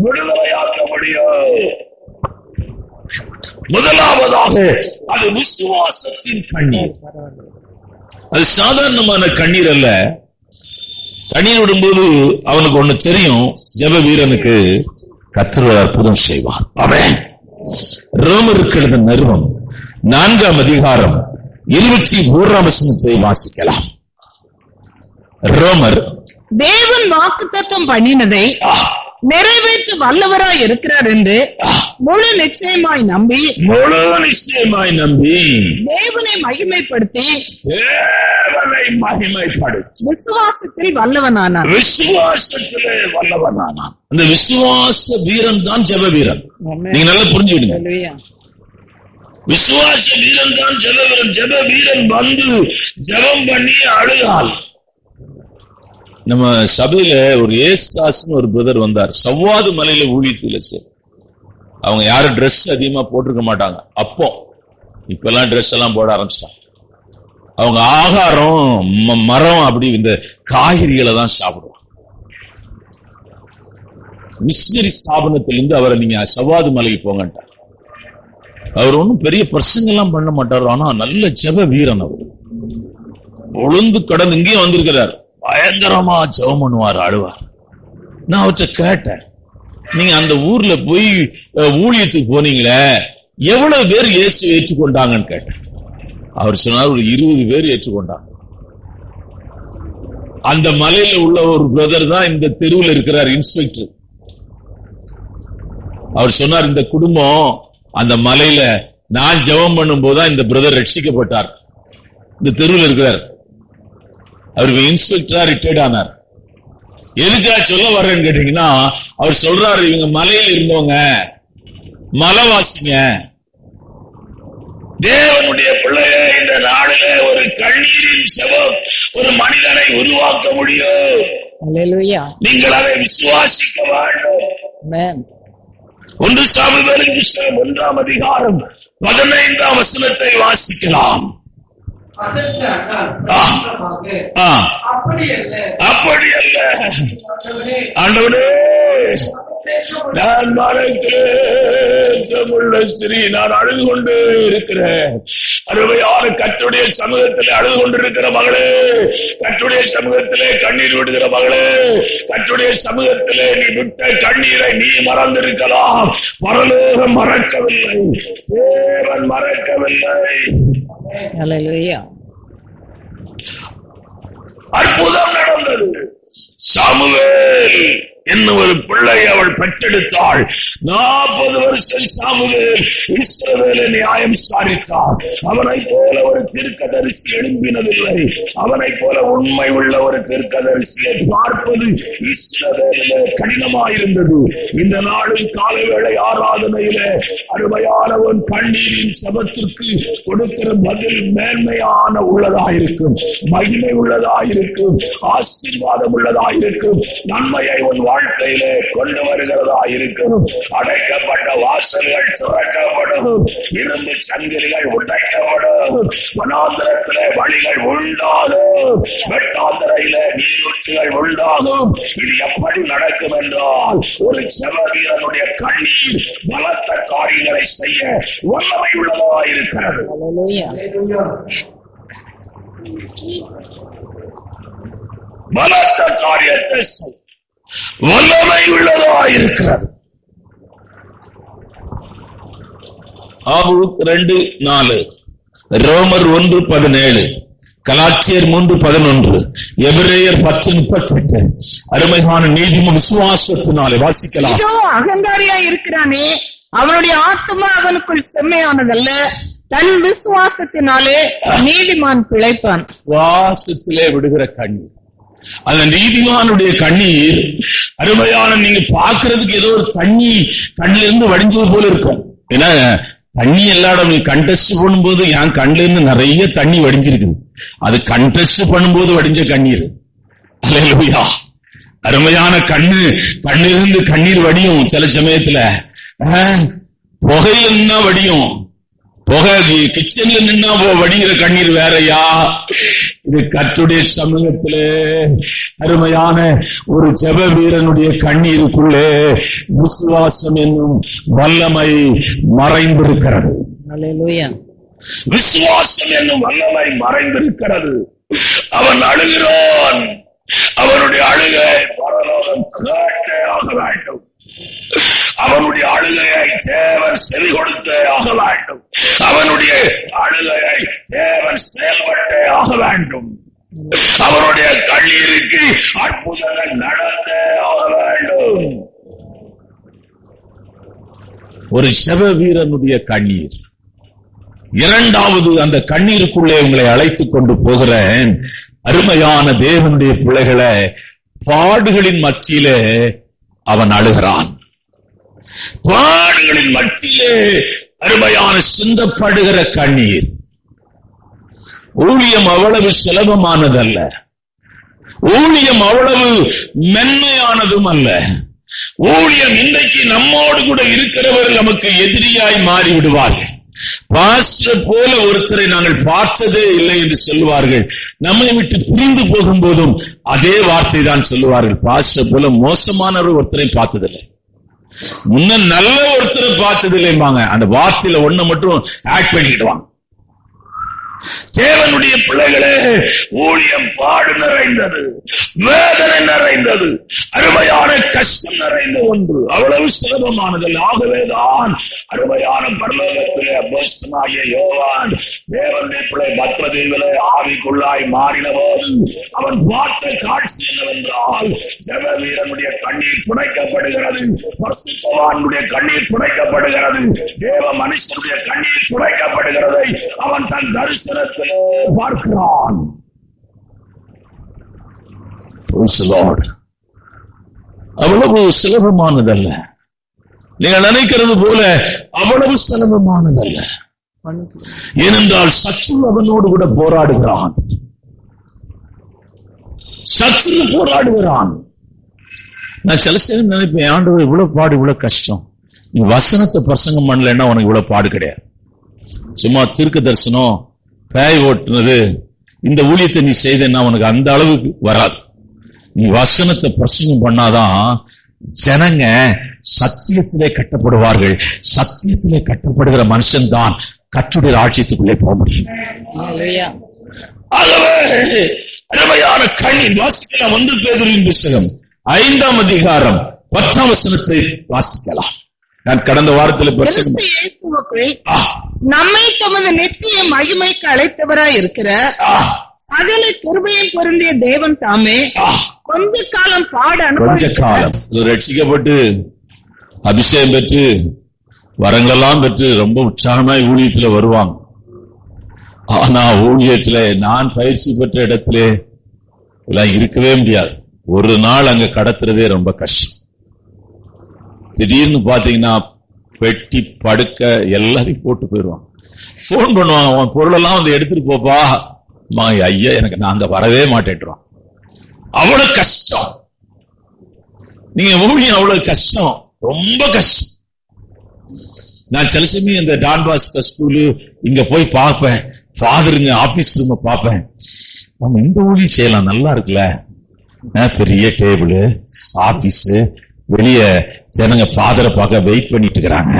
விடுதலையாக்க முடியும். முதலாவதாக அது விசுவாசத்தின் கண்ணீர். அது சாதாரணமான கண்ணீர் அல்ல. கண்ணீர் விடும்போது அவனுக்கு ஒண்ணு தெரியும், ஜெப வீரனுக்கு கர்த்தர் அற்புதம் செய்வார். அவன் ரோமருக்கு எழுதின நிருபம் 4ஆம் அதிகாரம் 21ஆம் வசனத்தை வாசிக்கலாம். ரோமர், தேவன் வாக்குத்தத்தம் பண்ணினதை நிறைவேற்ற வல்லவராய் இருக்கிறார் என்று முழு நிச்சயமாய் நம்பி தேவனை மகிமைப்படுத்தி விசுவாசத்தில் வல்லவனானான். அந்த விசுவாச வீரன் தான் ஜெப வீரன். நீங்க நல்லா புரிஞ்சுக்கிடுங்க. விசுவாச வீரன் தான் ஜெப வீரன். ஜெப வீரன் வந்து ஜெபம் பண்ணி அழுகால். நம்ம சபையில ஒரு ஏசாஸ்னு ஒரு பிரதர் வந்தார். சவ்வாது மலையில ஊழியத்துல சார். அவங்க யாரும் ட்ரெஸ் அதிகமா போட்டிருக்க மாட்டாங்க அப்போ. இப்பெல்லாம் ட்ரெஸ் எல்லாம் போட ஆரம்பிச்சிட்டாங்க. அவங்க ஆகாரம் மரம் அப்படி இந்த காய்கறிகளை தான் சாப்பிடுவாங்க. மிஷனரி ஸ்தாபனத்திலிருந்து அவரை நீங்க சவ்வாது மலைக்கு போங்கட்டார். அவர் ஒன்னும் பெரிய பிரசங்கம் எல்லாம் பண்ண மாட்டார். ஆனா நல்ல ஜெப வீரன். அவர் ஒழுந்து கடந்து இங்கேயும் வந்திருக்கிறார். பயங்கரமா ஜெபம் பண்ணுவார், அழுவார். நான் அவற்றை கேட்டேன், நீங்க அந்த ஊர்ல போய் ஊழியத்துக்கு போனீங்களே, எவ்வளவு பேர் இயேசு ஏற்றுக்கொண்டாங்கன்னு கேட்டேன். அவர் சொன்னார், ஒரு 20 பேர் ஏற்றுக்கொண்டாங்க. அந்த மலையில உள்ள ஒரு பிரதர் தான் இந்த தெருவில் இருக்கிறார், இன்ஸ்பெக்டர். அவர் சொன்னார், இந்த குடும்பம் அந்த மலையில நான் ஜெபம் பண்ணும் போதுதான் இந்த பிரதர் ரட்சிக்கப்பட்டார். இந்த தெருவில் இருக்கிறார். அவருக்கு இன்ஸ்பெக்டரா ரிட்டையர்ட் ஆனார். எதுக்காக சொல்ல வர்றேன்னு கேட்டீங்கன்னா, அவர் சொல்றாரு, இவங்க மலையில இருந்தவங்க மலைவாசிங்க. தேவனுடைய பிள்ளையே, இந்த நாளிலே ஒரு கண்ணீரின் செவம் ஒரு மனிதனை உருவாக்க முடியும். நீங்கள் அதை விசுவாசிக்க வேண்டும். 1 சாமுவேலின் புத்தகம் 1ஆம் அதிகாரம் 15ஆம் வசனத்தை வாசிக்கலாம். அப்படி அல்ல ஆண்டவரே, நான் மரத்திலே ஸ்ரீ நான் அழுது கொண்டு இருக்கிறேன். அருமையான கர்த்தருடைய சமூகத்திலே அழுது கொண்டிருக்கிற மகளே, கர்த்தருடைய சமூகத்திலே கண்ணீர் விடுகிற மகளே, கர்த்தருடைய சமூகத்திலே நீ விட்ட கண்ணீரை நீ மறந்திருக்கலாம். பரலோகம் மறக்கவில்லை, தேவன் மறக்கவில்லை. அற்புதம் நடந்தது. சாமுவேல் என்னும் ஒரு பிள்ளை அவள் பெற்றெடுத்தாள். 40 வருஷம் சாமுவேல் இஸ்ரவேலை நியாயம் விசாரித்தார். அவனை போல ஒரு தீர்க்கதரிசி எழும்பினதில்லை. அவனை போல உண்மை உள்ள ஒரு தீர்க்கதரிசியை பார்ப்பது இஸ்ரவேலிலே கடினமாயிருந்தது. இந்த நாளில் காலை வேளை ஆராதனையிலே அருமையானவன் கண்ணீரின் சபத்திற்கு கொடுக்கிற பதில் மேன்மையான உள்ளதாயிருக்கும், மகிமை உள்ளதாயிருக்கும், ஆசீர்வாதம் உள்ளதாயிருக்கும், நன்மையை உன் வாழ்க்கையிலே கொண்டு வருகிறதா இருக்கும். அடைக்கப்பட்ட வாசல்கள் திறக்கப்படும், இரும்பு சங்கிலிகள் உடைக்கப்படும், வனாந்திரத்திலே வழிகள் உண்டாகும், வெட்டாந்திரையிலே நீரூற்றுகள் உண்டாகும். இது எப்படி நடக்கும் என்றால், ஒரு ஜெப வீரனுடைய கண்ணீர் பலத்த காரியங்களை செய்ய வல்லமை உள்ளதா இருக்கிறது. பலத்த காரியத்தை வல்லமை உள்ளதா இருக்கிறது. ஆபூக் 2:4, ரோமர் 1:17, கலாத்தியர் 3:11, எபிரேயர் 10:38. அருமையான நீதிமன்ற விசுவாசத்தினாலே வாசிக்கலாம். இதோ அகங்காரியா இருக்கிறானே, அவனுடைய ஆத்துமா அவனுக்குள் செம்மையானதல்ல, தன் விசுவாசத்தினாலே நீதிமான் பிழைப்பான். வாசத்திலே விடுகிற கண்ணீர், அந்த நீதிமானுடைய கண்ணீர் அருமையான, நீங்க பாக்குறதுக்கு ஏதோ ஒரு தண்ணி கண்ணில இருந்து வடிஞ்சது போல இருக்கும். ஏன்னா தண்ணி எல்லா இடம் கண்டெஸ்ட் பண்ணும்போது என் கண்ணுல இருந்து நிறைய தண்ணி வடிஞ்சிருக்குது. அது கண்டெஸ்ட் பண்ணும்போது வடிஞ்ச கண்ணீர். அல்லேலூயா. அருமையான கண்ணிலிருந்து கண்ணீர் வடியும். சில சமயத்துல புகையில வடியும். புகை கிச்சன்ல நின்னா வடிகிற கண்ணீர் வேறையா. இது கர்த்தருடைய சமூகத்திலே அருமையான ஒரு ஜெப வீரனுடைய கண்ணீருக்குள்ளே விசுவாசம் என்னும் வல்லமை மறைந்திருக்கிறது. விசுவாசம் என்னும் வல்லமை மறைந்திருக்கிறது. அவன் அழுகிறான். அவனுடைய அழுகை பரலோகம் கேட்டே ஆக வேண்டும். அவனுடைய அழுகையை தேவன் செவி கொடுத்தே ஆக வேண்டும். அவனுடைய அழுகையை தேவன் செயல்பட்டே ஆக வேண்டும். அவனுடைய கண்ணீருக்கு அற்புதங்கள் நடந்தே ஆக வேண்டும். ஒரு செவ வீரனுடைய கண்ணீர். இரண்டாவது, அந்த கண்ணீருக்குள்ளே உங்களை அழைத்துக் கொண்டு போகிறேன். அருமையான தேவனுடைய பிள்ளைகளை, பாடுகளின் மத்தியிலே அவன் அழுகிறான். பாடுகளின் மத்தியிலே அருமையான சிந்தப்படுகிற கண்ணீர். ஊழியம் அவ்வளவு சுலபமானதல்ல, ஊழியம் அவ்வளவு மென்மையானதும் அல்ல. ஊழியம் இன்றைக்கு நம்மோடு கூட இருக்கிறவர்கள் நமக்கு எதிரியாய் மாறி விடுவார்கள். பாஸ்டர் போல ஒருத்தரை நாங்கள் பார்த்ததே இல்லை என்று சொல்லுவார்கள். நம்மை விட்டு பிரிந்து போகும்போதும் அதே வார்த்தை தான் சொல்லுவார்கள். பாஸ்டர் போல மோசமானவர் ஒருத்தரை பார்த்ததில்லை, முன்ன நல்ல ஒருத்தரை பார்த்ததில்லைம்பாங்க. அந்த வார்த்தையில ஒண்ணு மட்டும் ஆட் பண்ணிக்கிடுவாங்க. தேவனுடைய பிள்ளைகளே, ஊழியம் பாடு நிறைந்தது, வேதனை நிறைந்தது, அருமையான கஷ்டம் நிறைந்த ஒன்று, அவ்வளவு சுலபமானதல்ல. ஆகவேதான் அருமையான பரலோகத்திலே அப்போஸ்தலனாகிய யோவான் தேவனுடைய பிள்ளை பத்மதேவிலே ஆவிக்குள்ளாய் மாறின போது அவன் பார்த்த காட்சி என்னவென்றால், ஜெப வீரனுடைய கண்ணீர் துடைக்கப்படுகிறது, பரிசுத்தவானுடைய கண்ணீர் துடைக்கப்படுகிறது, தேவ மனுஷனுடைய கண்ணீர் துடைக்கப்படுகிறதை அவன் தன் தரிசனத்திலே பார்க்கிறான். அவ்வளவு சுலபமானதல்ல, நீங்கள் நினைக்கிறது போல அவ்வளவு சுலபமானதல்ல. ஏனென்றால் சத்ரு அவனோடு கூட போராடுகிறான், சத்ரு போராடுகிறான். நான் சில நேரம் நினைப்பேன், ஆண்டவர் இவ்வளவு பாடு, இவ்வளவு கஷ்டம், நீ வசனத்தை பிரசங்கம் பண்ணலன்னா உனக்கு இவ்வளவு பாடு கிடையாது. சும்மா தீர்க்க தரிசனம், பேய் ஓட்டுனது, இந்த ஊழியத்தை நீ செய்தேன்னா உனக்கு அந்த அளவுக்கு வராது. நீ வசனத்தை பிரசங்கம் பண்ணாதான் ஜனங்க சத்தியத்திலே கட்டப்படுவார்கள். சத்தியத்திலே கட்டப்படுகிற மனுஷன் தான் கர்த்தருடைய ராஜ்யத்துக்குள்ளே போக முடியும். அருமையான கண்ணீர் வாசிக்கலாம். 1 பேதுருவின் புத்தகம் 5ஆம் அதிகாரம் 10ஆம் வசனத்தை வாசிக்கலாம். நான் கடந்த வாரத்தில் நம்மை தமது நித்திய மகிமைக்கு அழைத்தவராய் இருக்கிற சகல கிருபையும் பொருந்திய தேவன் தாமே கொஞ்ச காலம் ரட்சிக்கப்பட்டு அபிஷேகம் பெற்று வரங்களெல்லாம் பெற்று ரொம்ப உற்சாகமாய் ஊழியத்துல வருவாங்க. ஆனா ஊழியத்துல நான் பயிற்சி பெற்ற இடத்துல எல்லாம் இருக்கவே முடியாது. ஒரு நாள் அங்க கடத்துறதே ரொம்ப கஷ்டம். திடீர்னு பாத்தீங்கன்னா பெட்டி படுக்க எல்லாரையும் போட்டு போயிடுவாங்க. போன் பண்ணுவாங்க, அவன் பொருளெல்லாம் வந்து எடுத்துட்டு போப்பா. ஐயா எனக்கு நாங்க வரவே மாட்டேன்றோம். அவ்வளவு கஷ்டம். நீங்க ஊழியம் அவ்வளவு கஷ்டம், ரொம்ப கஷ்டம். நான் சில சமயம் இந்த டான் பாஸ்கோ ஸ்கூலு இங்க போய் பார்ப்பேன், ஃபாதருங்க ஆபீஸ் ரூம் பார்ப்பேன். நம்ம இந்த ஊழியம் செய்யலாம், நல்லா இருக்குல்ல, பெரிய டேபிள் ஆபீஸ், வெளிய ஜனங்க ஃபாதரை பார்க்க வெயிட் பண்ணிட்டு இருக்கிறாங்க.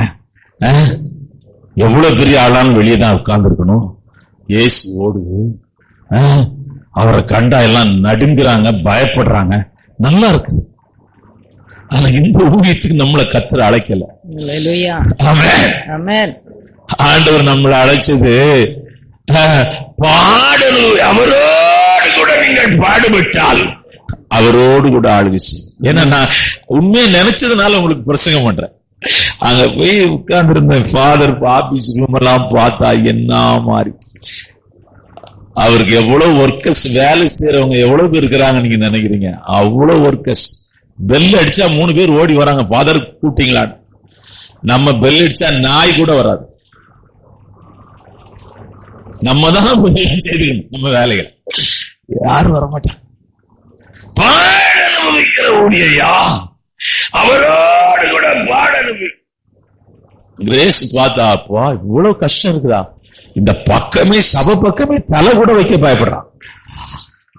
எவ்வளவு பெரிய ஆளாலும் வெளியே தான் உட்கார்ந்து இருக்கணும். ஏசி ஓடுது, அவரை கண்டா எல்லாம் நடுங்குறாங்க, பயப்படுறாங்க. நல்லா இருக்கு. ஆனா இந்த ஊழியத்துக்கு நம்மளை கர்த்தர் அழைக்கல. ஆண்டவர் நம்மளை அழைச்சது பாடணும். அவரோடு கூட நீங்கள் பாடுபட்டால் அவரோடு கூட ஆளுகை செய்யும். ஏன்னா நான் உண்மையை நினைச்சதுனால உங்களுக்கு பிரசங்கம் பண்றேன். அங்க போய் உட்கார்ந்து இருந்த ஃபாதர் ஆபீஸ் ரூம் எல்லாம் பார்த்தா என்ன மாறி, அவருக்கு எவ்வளவு ஒர்க்கர்ஸ், வேலை செய்யறவங்க எவ்வளவு பேர் இருக்கிறாங்க நீங்க நினைக்கிறீங்க? அவ்வளவு ஒர்க்கர்ஸ். பெல் அடிச்சா 3 பேர் ஓடி வராங்க, ஃபாதர் கூப்பிட்டீங்களான்னு. நம்ம பெல் அடிச்சா நாய் கூட வராது. நம்ம தான் செய்துக்கணும் நம்ம வேலைகள், யாரும் வரமாட்டாங்க. பாடனுபவிக்கிற ஊழியா அவரோடு கூட பாடனுபவி. கிரேஸ் பார்த்தா அப்பா இவ்வளவு கஷ்டம் இருக்குதா, இந்த பக்கமே சபை பக்கமே தலை கூட வைக்க பயப்படுறான்.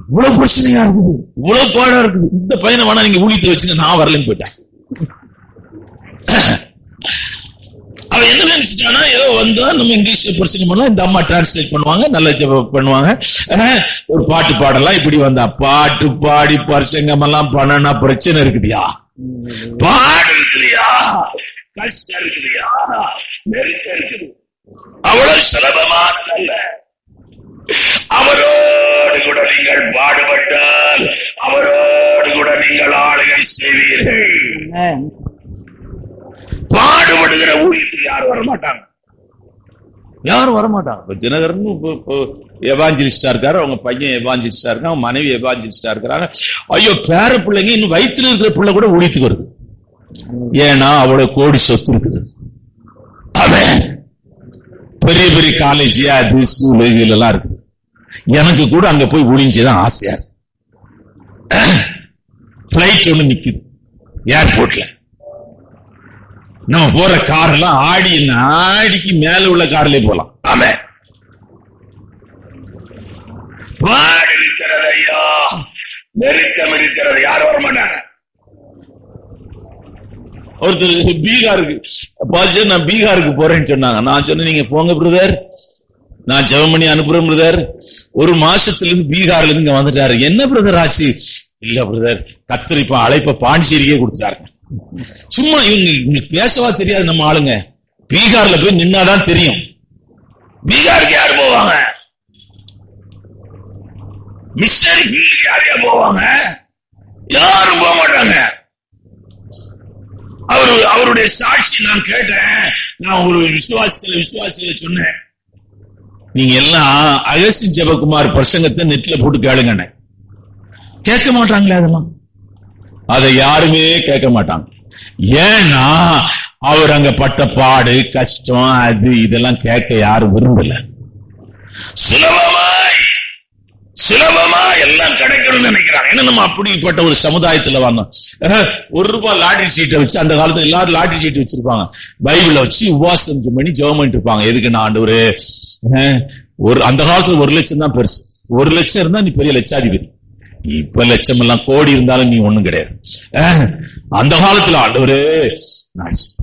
இவ்வளவு பிரச்சனையா இருக்குது, இவ்வளவு பாடா இருக்குது. இந்த பையனை வேணா நீங்க ஊழியத்தை வச்சுங்க, நான் வரலன்னு போயிட்டேன். அவன் என்ன நினைச்சிட்டானா, ஏதோ வந்தா நம்ம இங்கிலீஷ்ல பிரச்சனை பண்ணலாம், இந்த அம்மா டிரான்ஸ்லேட் பண்ணுவாங்க, நல்ல ஜெபம் பண்ணுவாங்க, ஒரு பாட்டு பாடலாம். இப்படி வந்தா பாட்டு பாடி பிரசங்கம் எல்லாம் பண்ணனா பிரச்சனை இருக்குதியா, பாடு இருக்குதியா, கஷ்டம் இருக்குதியா, நெருக்கம் இருக்குது. அவ்வளவு சுலபமானதல்ல. அவரோடு கூட நீங்கள் பாடுபட்டால் அவரோடு கூட நீங்கள் ஆளுகை செய்வீர்கள். பாடுபட பாடுகிற ஊழியத்துக்கு யாரும் வரமாட்டாங்க, யாரும் வரமாட்டாங்க. இப்ப தினகரன் எவாஞ்சலிஸ்டா இருக்காரு, அவங்க பையன் எவாஞ்சலிஸ்டா இருக்காங்க, அவங்க மனைவி எவாஞ்சலிஸ்டா இருக்கிறாங்க. ஐயோ, பேர பிள்ளைங்க இன்னும் வயிற்றுல இருக்கிற பிள்ளை கூட ஊழியத்துக்கு வருது. ஏன்னா அவ்வளவு கோடி சொத்து இருக்குது. அவன் பெரிய பெரிய காலேஜ் அது ஸ்கூல் எல்லாம் இருக்குது. எனக்கு கூட அங்க போய் ஊழியதான் ஆசையா இருக்கு. பிளைட் ஒண்ணு நிக்குது ஏர்போர்ட்ல, நம்ம போற கார் எல்லாம் ஆடிக்கு மேல உள்ள கார்லயே போலாம். ஆமே, பாடு இருக்கிறது ஐயா, நெருக்கம் இருக்கிறது, யாரும் வர மாட்டாங்க. ஒருத்தர் பீகாருக்கு நான் பீகாருக்கு போறேன்னு சொன்னாங்க. நான் சொன்னேன், நீங்க போங்க பிரதர், நான் ஜெபம் பண்ணி அனுப்புறேன் பிரதர். ஒரு மாசத்துல இருந்து பீகார்ல இருந்து வந்துட்டாரு. என்ன பிரதர் ஆச்சு? இல்ல பிரதர், கத்தர் இப்ப அழைப்ப பாண்டிச்சேரிக்கே கொடுத்தாரு. சும்மா இவங்க பேசவா தெரியாது நம்ம ஆளுங்க. பீகார்ல போய் நின்னாதான் தெரியும். பீகாருக்கு யாரு போவாங்க? மிஷனரி ஃபீல்டு யாரையா போவாங்க? யாரும் போக மாட்டாங்க. அவருடைய சாட்சி நான் கேட்டேன். நான் ஒரு விசுவாசியில சொன்னேன், நீங்க எல்லாம் அகசி ஜெபகுமார் பிரசங்கத்தை நெட்ல போட்டு கேளுங்க. கேட்க மாட்டாங்களே, அதெல்லாம் அதை யாருமே கேட்க மாட்டாங்க. ஏன்னா அவர் அங்க பட்ட பாடு கஷ்டம் அது இதெல்லாம் கேட்க யாரும் விரும்பல. சுலபமா எல்லாம் கிடைக்கணும்னு நினைக்கிறாங்க. ஏன்னா நம்ம அப்படிப்பட்ட ஒரு சமுதாயத்துல வந்தோம். ₹1 லாட்டரி சீட்டை வச்சு, அந்த காலத்துல எல்லாரும் லாட்டரி சீட்டு வச்சிருப்பாங்க, பைபிள வச்சு உபவாசம் பண்ணி ஜெபம் பண்ணிட்டு இருப்பாங்க. எதுக்கு? நான் ஆண்டவரே, அந்த காலத்துல 1 லட்சம் தான் பெருசு. 1 லட்சம் இருந்தா நீ பெரிய லட்சாதிபதி. இப்ப லட்சம் எல்லாம் கோடி இருந்தாலும் நீ ஒண்ணும் கிடையாது. அந்த காலத்துல ஆண்டவரே,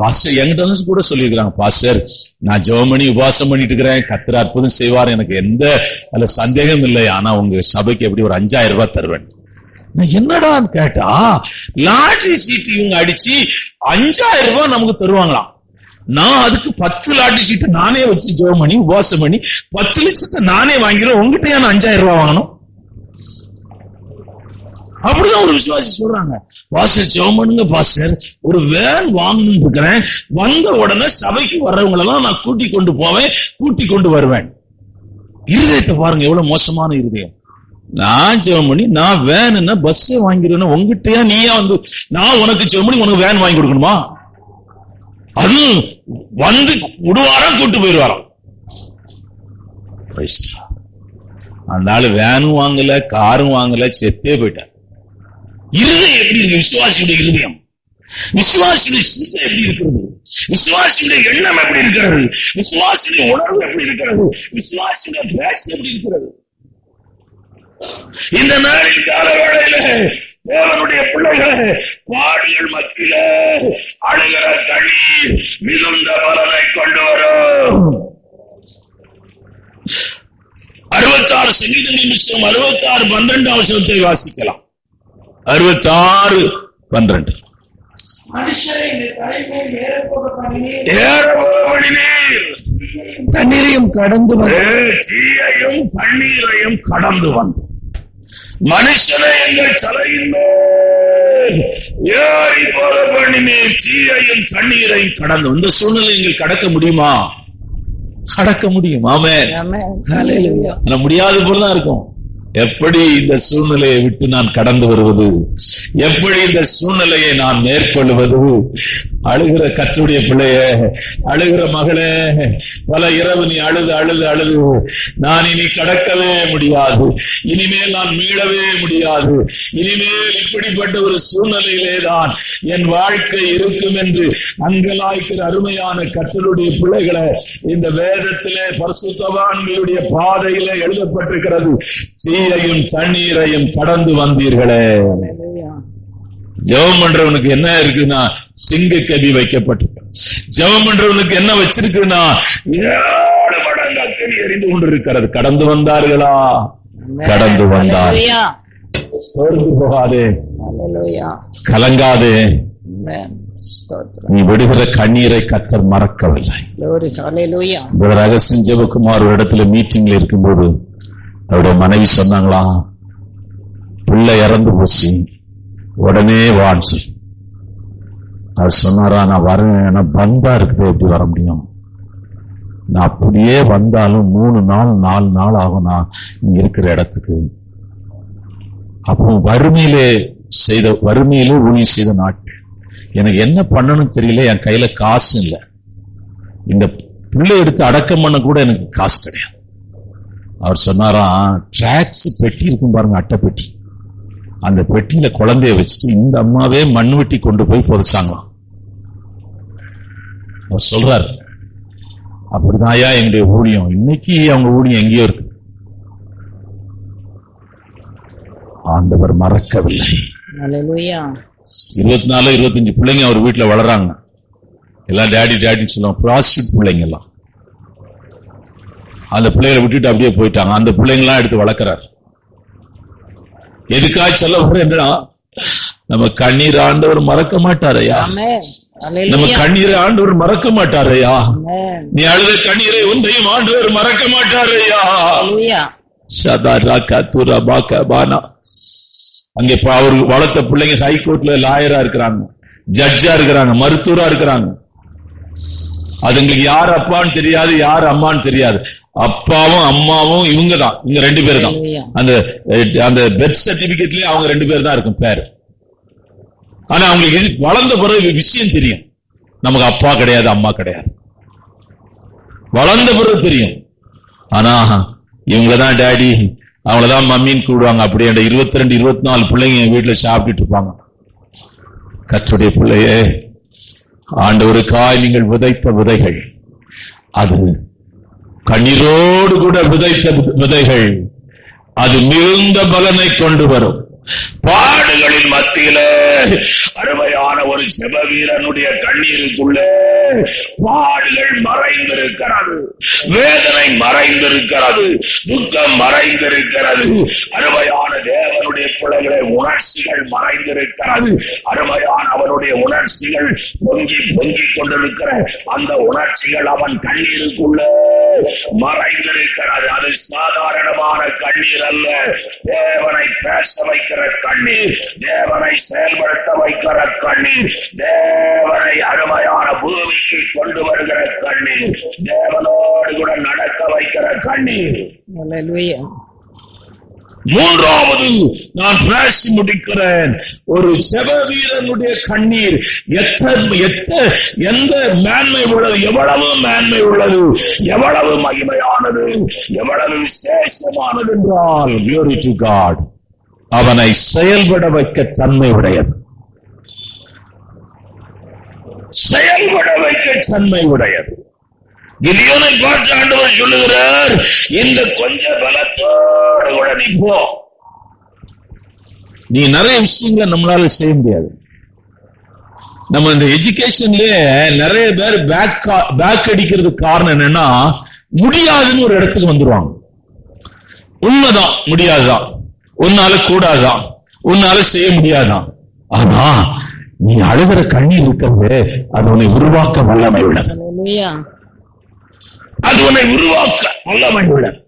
பாஸ்டர் என்கிட்ட கூட சொல்லியிருக்கிறாங்க, பாஸ்டர் நான் ஜெபம் பண்ணி உபவாசம் பண்ணிட்டு இருக்கிறேன், கர்த்தர் அற்புதம் செய்வார், எனக்கு எந்த அதுல சந்தேகம் இல்லை. ஆனா உங்க சபைக்கு எப்படி ஒரு ₹5000 தருவேன். என்னடான்னு கேட்டா, லாட்டரி சீட்டு இவங்க அடிச்சு ₹5000 நமக்கு தருவாங்களாம். நான் அதுக்கு 10 லாட்டரி சீட்டு நானே வச்சு ஜெபம் பண்ணி உபவாசம் பண்ணி 10 லட்சத்தை நானே வாங்கிடுவேன். உங்ககிட்ட நான் ₹5000 வாங்கணும்? அப்படிதான் ஒரு விசுவாசி சொல்றாங்க. பாஸ்டர் ஜெபம் பண்ணுங்க பாஸ்டர், ஒரு வேன் வாங்கணும்னு இருக்கிறேன், வந்த உடனே சபைக்கு வர்றவங்க எல்லாம் நான் கூட்டிக் கொண்டு போவேன், கூட்டிக் கொண்டு வருவேன். இருதயத்தை பாருங்க, எவ்வளவு மோசமான இருதயம். நான் ஜெபம் பண்ணி நான் வேணும்னா பஸ்ஸே வாங்கிடுவேன். உங்ககிட்டயா நீயா வந்து நான் உனக்கு ஜெபம் பண்ணி உனக்கு வேன் வாங்கி கொடுக்கணுமா? அது வந்து விடுவாராம், கூட்டு போயிடுவாராம். அந்த ஆளு வேனும் வாங்கல, காரும் வாங்கல, செத்தே போயிட்டார். இருதயம் எப்படி இருக்கு? விசுவாசியுடைய இருதயம், விசுவாசியுடைய சிந்தை எப்படி இருக்கிறது? விசுவாசியுடைய எண்ணம் எப்படி இருக்கிறது? விசுவாசியுடைய உணர்வு எப்படி இருக்கிறது? விசுவாசியுடைய பேச்சு எப்படி இருக்கிறது? இந்த நாளின் கால வேளையில தேவனுடைய பிள்ளைகளே, பாடுகள் மத்தியில அழுகிற கண்ணீர் மிகுந்த பலனை கொண்டு வரும். 66 சங்கீதங்களின் புத்தகம் 66:12 வசனத்தை வாசிக்கலாம். 66:12. மனுஷரை இந்த தலைமையில் ஏறப்போக பண்ணினீர், தண்ணீரையும் கடந்து தீயையும் தண்ணீரையும் கடந்து வந்து மனுஷனை எங்கள் தலையின் ஏறி போக பண்ணினீர், தீயையும் தண்ணீரையும் கடந்து. இந்த சூழ்நிலை நீங்கள் கடக்க முடியுமா? கடக்க முடியும். ஆமென். முடியாது போலதான் இருக்கும். எப்படி இந்த சூழ்நிலையை விட்டு நான் கடந்து வருவது? எப்படி இந்த சூழ்நிலையை நான் மேற்கொள்வது? அழுகிற கர்த்தருடைய பிள்ளைய, அழுகிற மகளே, பல இரவு நீ அழுது அழுது அழுது நான் இனி கடக்கவே முடியாது, இனிமேல் நான் மீளவே முடியாது, இனிமேல் இப்படிப்பட்ட ஒரு சூழ்நிலையிலேதான் என் வாழ்க்கை இருக்கும் என்று அங்கலாய்க்கிற அருமையான கர்த்தருடைய பிள்ளைகளை, இந்த வேதத்திலே பரிசுத்தவான்களுடைய பாதையிலே எழுதப்பட்டிருக்கிறது, தீயையும் தண்ணீரையும் கடந்து வந்தீர்களே. ஜெபம் பண்றவனுக்கு என்ன இருக்குன்னா சிங்க கதி வைக்கப்பட்டிருக்கு. ஜெபம் பண்றவனுக்கு என்ன வச்சிருக்குன்னா 7 மடங்கு அக்கினி எரிந்து கொண்டிருக்கிறது. கடந்து வந்தார்களா? கடந்து வந்தார். சோர்ந்து போகாதே, கலங்காதே. நீ விடுகிற கண்ணீரை கர்த்தர் மறக்கவில்லை. ரகசியம் ஜெபகுமார் ஒரு இடத்துல மீட்டிங்ல இருக்கும்போது அவருடைய மனைவி சொன்னாங்களா, பிள்ளை இறந்து போச்சு, உடனே வாட்சி அவர் சொன்னாரா, நான் வரேன், நான் பந்தா இருக்குது, எப்படி வர முடியும்? நான் அப்படியே வந்தாலும் 3 நாள் 4 நாள் ஆகும் நான் இங்க இருக்கிற இடத்துக்கு. அப்போ வறுமையிலே ஊழியம் செய்த நாட்கள். எனக்கு என்ன பண்ணணும் தெரியல, என் கையில காசு இல்லை, இந்த பிள்ளை எடுத்து அடக்கம் பண்ண கூட எனக்கு காசு கிடையாது. அவர் சொன்னாராம், டிராக்ஸ் பெட்டி இருக்கும் பாருங்க, அட்டை பெட்டி, அந்த பெட்டியில குழந்தைய வச்சுட்டு இந்த அம்மாவே மண் வெட்டி கொண்டு போய் புதைச்சாங்களாம். அவர் சொல்றாரு, அப்படிதான்யா எங்களுடைய ஊழியம். இன்னைக்கு அவங்க ஊழியம் எங்கேயோ இருக்கு. ஆண்டவர் மறக்கவில்லை. 24 25 பிள்ளைங்க அவர் வீட்டுல வளராங்க. எல்லாம் டேடி டேடின்னு சொல்லுவாங்க, ப்ராஸ்டியூட் பிள்ளைங்க எல்லாம். அந்த பிள்ளைகளை விட்டுட்டு அப்படியே போயிட்டாங்க. அந்த பிள்ளைங்களாம் எடுத்து வளர்க்கிறார். எதுக்காக சொல்ல வர்றேன்னா, நம்ம கண்ணீர் ஆண்டவர் மறக்க மாட்டாரையா? நம்ம கண்ணீரை ஆண்டவர் மறக்க மாட்டாரையா? நீ அழுத கண்ணீரை ஒன்றையும் ஆண்டவர் மறக்க மாட்டாரையா? அங்கே அவர் வளர்த்த பிள்ளைங்க ஹைகோர்ட்ல லாயரா இருக்கிறாங்க, ஜட்ஜா இருக்கிறாங்க, மருத்துவரா இருக்கிறாங்க. அதுங்களுக்கு யார் அப்பான்னு தெரியாது, யார் அம்மான்னு தெரியாது. அப்பாவும் அம்மாவும் இவங்க தான், இவங்க 2 பேர் தான். அந்த பெர்த் சர்டிபிகேட்லயே அவங்க 2 பேர் தான் இருக்கும் பேர். ஆனா அவங்களுக்கு வளர்ந்த பிறகு விஷயம் தெரியும், நமக்கு அப்பா கிடையாது, அம்மா கிடையாது. வளர்ந்த பிறகு தெரியும். ஆனா இவங்களதான் டேடி, அவங்களதான் மம்மின்னு கூடுவாங்க. அப்படியே 22 24 பிள்ளைங்க என் வீட்டுல சாப்பிட்டுட்டு இருப்பாங்க. கர்த்தருடைய பிள்ளையே, ஆண்டவருக்காய் நீங்கள் விதைத்த விதைகள், அது கண்ணீரோடு கூட விதைத்த விதைகள், அது மிகுந்த பலனை கொண்டு வரும். பாடுகளின் மத்தியில அருமையான ஒரு செப வீரனுடைய கண்ணீருக்குள்ளே பாடுகள் மறைந்திருக்கிறது, வேதனை மறைந்திருக்கிறது, துக்கம் மறைந்திருக்கிறது. அருமையான தேவனுடைய பிள்ளைகளை உணர்ச்சிகள் மறைந்திருக்கிறது. அருமையான அவனுடைய உணர்ச்சிகள் பொங்கி கொண்டிருக்கிற அந்த உணர்ச்சிகள் அவன் கண்ணீருக்குள்ளே மறைந்திருக்கிறது. அது சாதாரணமான கண்ணீர் அல்ல, தேவனை பேச வைக்கிற கண்ணீர், தேவனை செயல்படுத்த வைக்கிற கண்ணீர், தேவனை அருமையான பூமிக்கு கொண்டு வருகிற கண்ணீர், தேவனோடு கூட நடக்க வைக்கிற கண்ணீர். மூன்றாவது நான் பேசி முடிக்கிறேன், ஒரு செப வீரனுடைய கண்ணீர் எந்த மேன்மை உள்ளது, எவ்வளவு மேன்மை உள்ளது, எவ்வளவு மகிமையானது, எவ்வளவு விசேஷமானது என்றால், glory to God, அவனை செயல்பட வைக்க தன்மை உடையது. செயல்பட வைக்க தன்மை உடையது. கிதியோனை பார்த்து ஆண்டவர் சொல்லுகிறார், இந்த கொஞ்ச பலத்தோடு கூட நீ போ. நீ நிறைய விஷயங்களை நம்மளால செய்ய முடியாது. நம்ம இந்த எஜுகேஷன்லயே நிறைய பேர் பேக் அடிக்கிறதுக்கு காரணம் என்னன்னா, முடியாதுன்னு ஒரு இடத்துக்கு வந்துருவாங்க. உண்மைதான், முடியாதுதான், உன்னால கூடாதான், உன்னால செய்ய முடியாதான். ஆனா நீ அழுகிற கண்ணீர் இருக்கிறது, அது உன்னை உருவாக்க வல்லமை உள்ளது. அது உன்னை உருவாக்க வல்லமை உள்ளது.